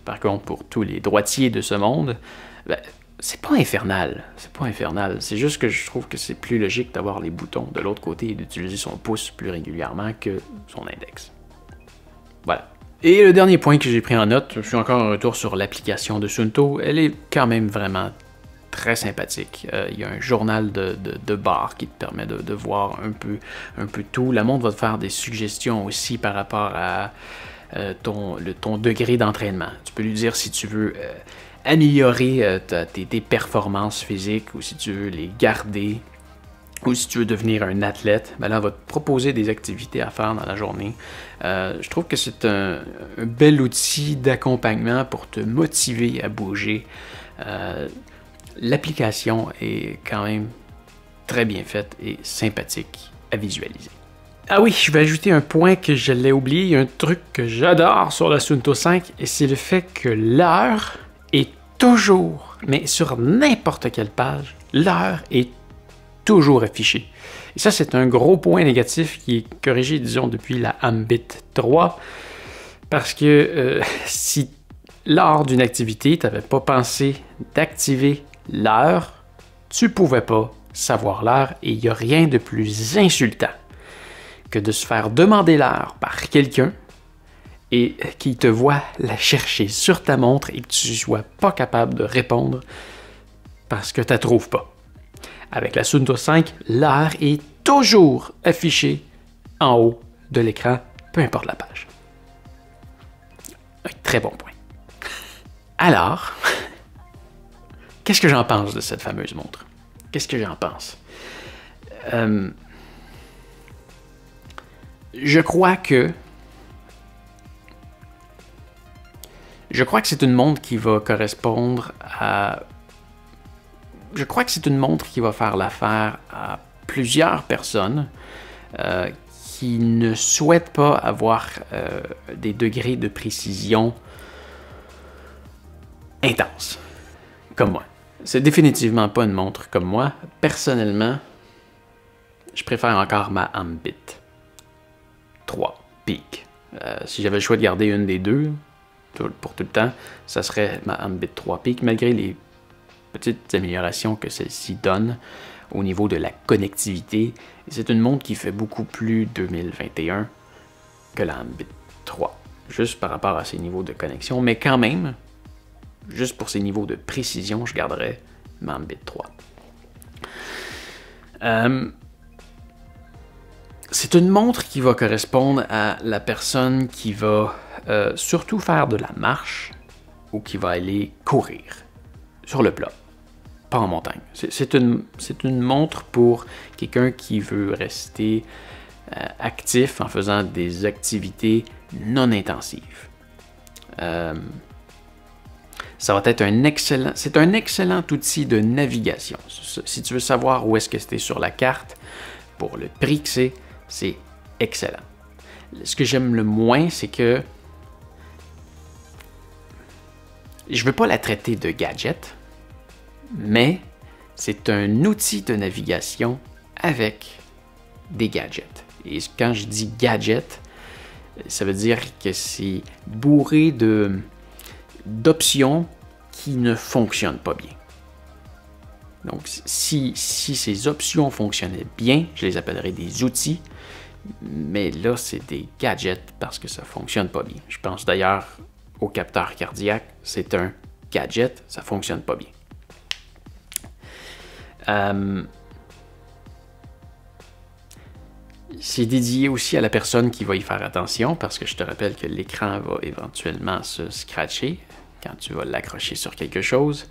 Par contre, pour tous les droitiers de ce monde, ben, c'est pas infernal. C'est pas infernal. C'est juste que je trouve que c'est plus logique d'avoir les boutons de l'autre côté et d'utiliser son pouce plus régulièrement que son index. Voilà. Et le dernier point que j'ai pris en note, je suis encore en retour sur l'application de Suunto. Elle est quand même vraiment très sympathique. Il y a un journal de bord qui te permet de voir un peu tout. La montre va te faire des suggestions aussi par rapport à ton degré d'entraînement. Tu peux lui dire si tu veux améliorer tes performances physiques ou si tu veux les garder ou si tu veux devenir un athlète. Ben là, elle va te proposer des activités à faire dans la journée. Je trouve que c'est un bel outil d'accompagnement pour te motiver à bouger. L'application est quand même très bien faite et sympathique à visualiser. Ah oui, je vais ajouter un point que je l'ai oublié, un truc que j'adore sur la Suunto 5, et c'est le fait que l'heure est toujours, mais sur n'importe quelle page, l'heure est toujours affichée. Et ça, c'est un gros point négatif qui est corrigé, disons, depuis la Ambit 3, parce que si lors d'une activité, tu n'avais pas pensé d'activer l'heure, tu pouvais pas savoir l'heure et il n'y a rien de plus insultant que de se faire demander l'heure par quelqu'un et qui te voit la chercher sur ta montre et que tu ne sois pas capable de répondre parce que tu la trouves pas. Avec la Suunto 5, l'heure est toujours affichée en haut de l'écran, peu importe la page. Un très bon point. Alors, qu'est-ce que j'en pense de cette fameuse montre? Qu'est-ce que j'en pense? Je crois que c'est une montre qui va correspondre à je crois que c'est une montre qui va faire l'affaire à plusieurs personnes qui ne souhaitent pas avoir des degrés de précision intenses, comme moi. C'est définitivement pas une montre comme moi. Personnellement, je préfère encore ma Ambit 3 Peak. Si j'avais le choix de garder une des deux pour tout le temps, ça serait ma Ambit 3 Peak, malgré les petites améliorations que celle-ci donne au niveau de la connectivité. C'est une montre qui fait beaucoup plus 2021 que la Ambit 3, juste par rapport à ses niveaux de connexion, mais quand même, juste pour ses niveaux de précision, je garderais ma Ambit 3. C'est une montre qui va correspondre à la personne qui va surtout faire de la marche ou qui va aller courir sur le plat, pas en montagne. C'est une montre pour quelqu'un qui veut rester actif en faisant des activités non intensives. Ça va être c'est un excellent outil de navigation. Si tu veux savoir où est-ce que c'était sur la carte, pour le prix que c'est excellent. Ce que j'aime le moins, c'est que je ne veux pas la traiter de gadget, mais c'est un outil de navigation avec des gadgets. Et quand je dis gadget, ça veut dire que c'est bourré d'options qui ne fonctionnent pas bien. Donc, si ces options fonctionnaient bien, je les appellerais des outils, mais là, c'est des gadgets parce que ça ne fonctionne pas bien. Je pense d'ailleurs au capteur cardiaque, c'est un gadget, ça ne fonctionne pas bien. C'est dédié aussi à la personne qui va y faire attention, parce que je te rappelle que l'écran va éventuellement se scratcher quand tu vas l'accrocher sur quelque chose.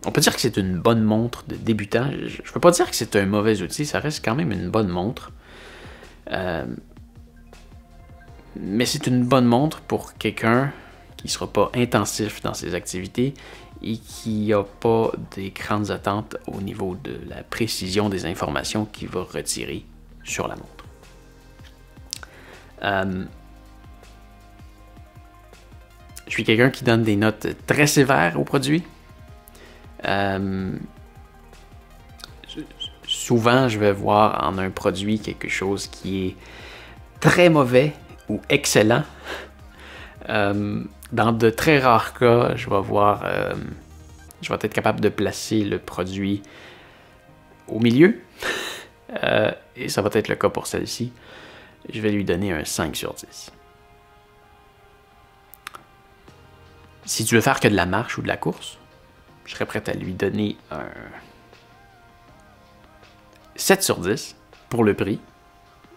On peut dire que c'est une bonne montre de débutant. Je ne peux pas dire que c'est un mauvais outil, ça reste quand même une bonne montre. Mais c'est une bonne montre pour quelqu'un qui ne sera pas intensif dans ses activités et qui n'a pas des grandes attentes au niveau de la précision des informations qu'il va retirer sur la montre. Je suis quelqu'un qui donne des notes très sévères au produit. Souvent, je vais voir en un produit quelque chose qui est très mauvais ou excellent. Dans de très rares cas, je vais être capable de placer le produit au milieu. Et ça va être le cas pour celle-ci. Je vais lui donner un 5 sur 10. Si tu veux faire que de la marche ou de la course, je serais prêt à lui donner un 7 sur 10 pour le prix.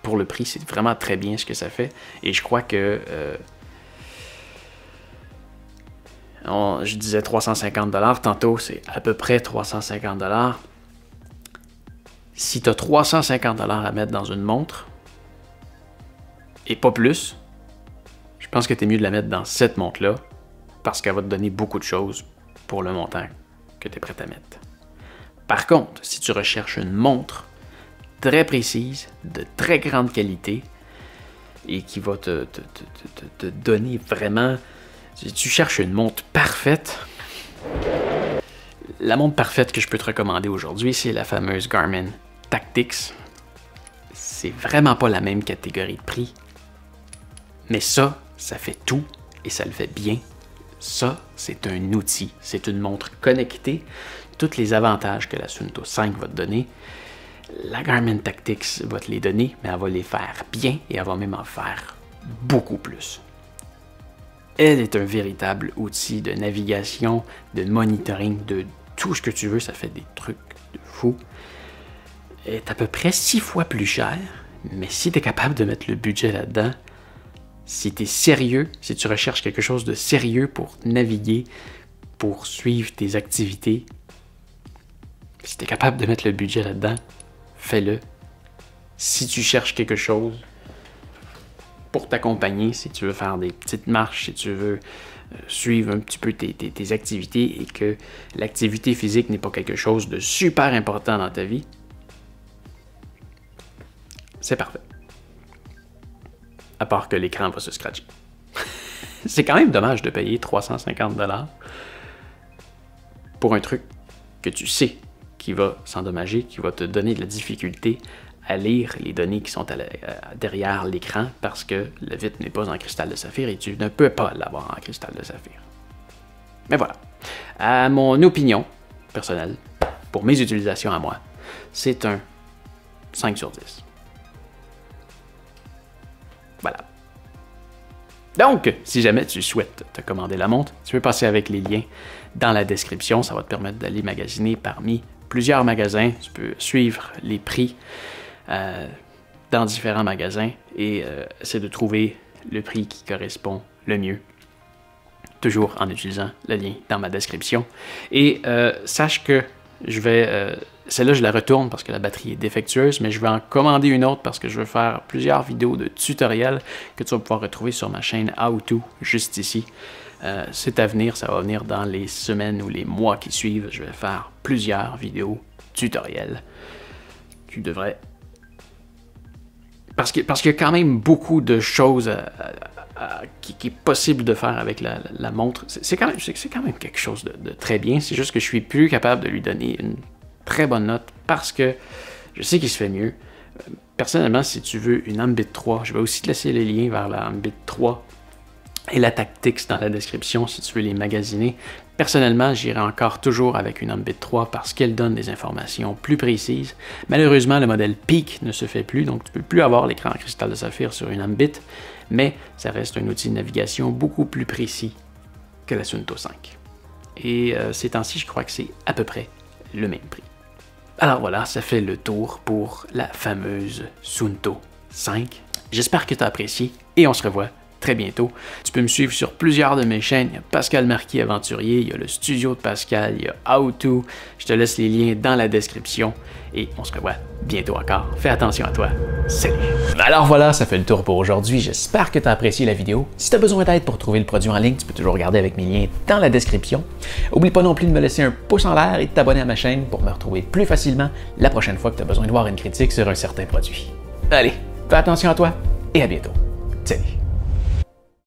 Pour le prix, c'est vraiment très bien ce que ça fait. Et je crois que je disais 350$, tantôt c'est à peu près 350$. Si tu as 350$ à mettre dans une montre, et pas plus, je pense que tu es mieux de la mettre dans cette montre-là, parce qu'elle va te donner beaucoup de choses pour le montant que tu es prêt à mettre. Par contre, si tu recherches une montre très précise, de très grande qualité, et qui va te donner vraiment... Si tu cherches une montre parfaite, la montre parfaite que je peux te recommander aujourd'hui, c'est la fameuse Garmin Tactix. C'est vraiment pas la même catégorie de prix, mais ça fait tout et ça le fait bien. Ça, c'est un outil, c'est une montre connectée. Tous les avantages que la Suunto 5 va te donner, la Garmin Tactix va te les donner, mais elle va les faire bien et elle va même en faire beaucoup plus. Elle est un véritable outil de navigation, de monitoring, de tout ce que tu veux. Ça fait des trucs de fou. Elle est à peu près 6 fois plus cher, mais si tu es capable de mettre le budget là-dedans, si tu es sérieux, si tu recherches quelque chose de sérieux pour naviguer, pour suivre tes activités, si tu es capable de mettre le budget là-dedans, fais-le. Si tu cherches quelque chose pour t'accompagner si tu veux faire des petites marches, si tu veux suivre un petit peu tes activités et que l'activité physique n'est pas quelque chose de super important dans ta vie, c'est parfait. À part que l'écran va se scratcher. C'est quand même dommage de payer 350 $ pour un truc que tu sais qui va s'endommager, qui va te donner de la difficulté à lire les données qui sont derrière l'écran parce que le vitre n'est pas en cristal de saphir et tu ne peux pas l'avoir en cristal de saphir. Mais voilà. À mon opinion personnelle, pour mes utilisations à moi, c'est un 5 sur 10. Voilà. Donc, si jamais tu souhaites te commander la montre, tu peux passer avec les liens dans la description. Ça va te permettre d'aller magasiner parmi plusieurs magasins. Tu peux suivre les prix dans différents magasins et essayer de trouver le prix qui correspond le mieux. Toujours en utilisant le lien dans ma description. Et sache que je vais... celle-là, je la retourne parce que la batterie est défectueuse, mais je vais en commander une autre parce que je veux faire plusieurs vidéos de tutoriels que tu vas pouvoir retrouver sur ma chaîne How To, juste ici. C'est à venir, ça va venir dans les semaines ou les mois qui suivent. Je vais faire plusieurs vidéos tutoriels. Tu devrais... Parce qu'il y a quand même beaucoup de choses qui est possible de faire avec la montre. C'est quand même quelque chose de très bien. C'est juste que je suis plus capable de lui donner une très bonne note parce que je sais qu'il se fait mieux. Personnellement, si tu veux une Ambit 3, je vais aussi te laisser les liens vers la Ambit 3 et la Tactix dans la description si tu veux les magasiner. Personnellement, j'irai encore toujours avec une Ambit 3 parce qu'elle donne des informations plus précises. Malheureusement, le modèle Peak ne se fait plus, donc tu ne peux plus avoir l'écran en cristal de saphir sur une Ambit, mais ça reste un outil de navigation beaucoup plus précis que la Suunto 5. Et ces temps-ci, je crois que c'est à peu près le même prix. Alors voilà, ça fait le tour pour la fameuse Suunto 5. J'espère que tu as apprécié et on se revoit très bientôt. Tu peux me suivre sur plusieurs de mes chaînes. Il y a Pascal Marquis Aventurier, il y a le studio de Pascal, il y a How To. Je te laisse les liens dans la description et on se revoit bientôt encore. Fais attention à toi. Salut! Alors voilà, ça fait le tour pour aujourd'hui. J'espère que tu as apprécié la vidéo. Si tu as besoin d'aide pour trouver le produit en ligne, tu peux toujours regarder avec mes liens dans la description. Oublie pas non plus de me laisser un pouce en l'air et de t'abonner à ma chaîne pour me retrouver plus facilement la prochaine fois que tu as besoin de voir une critique sur un certain produit. Allez, fais attention à toi et à bientôt. Salut!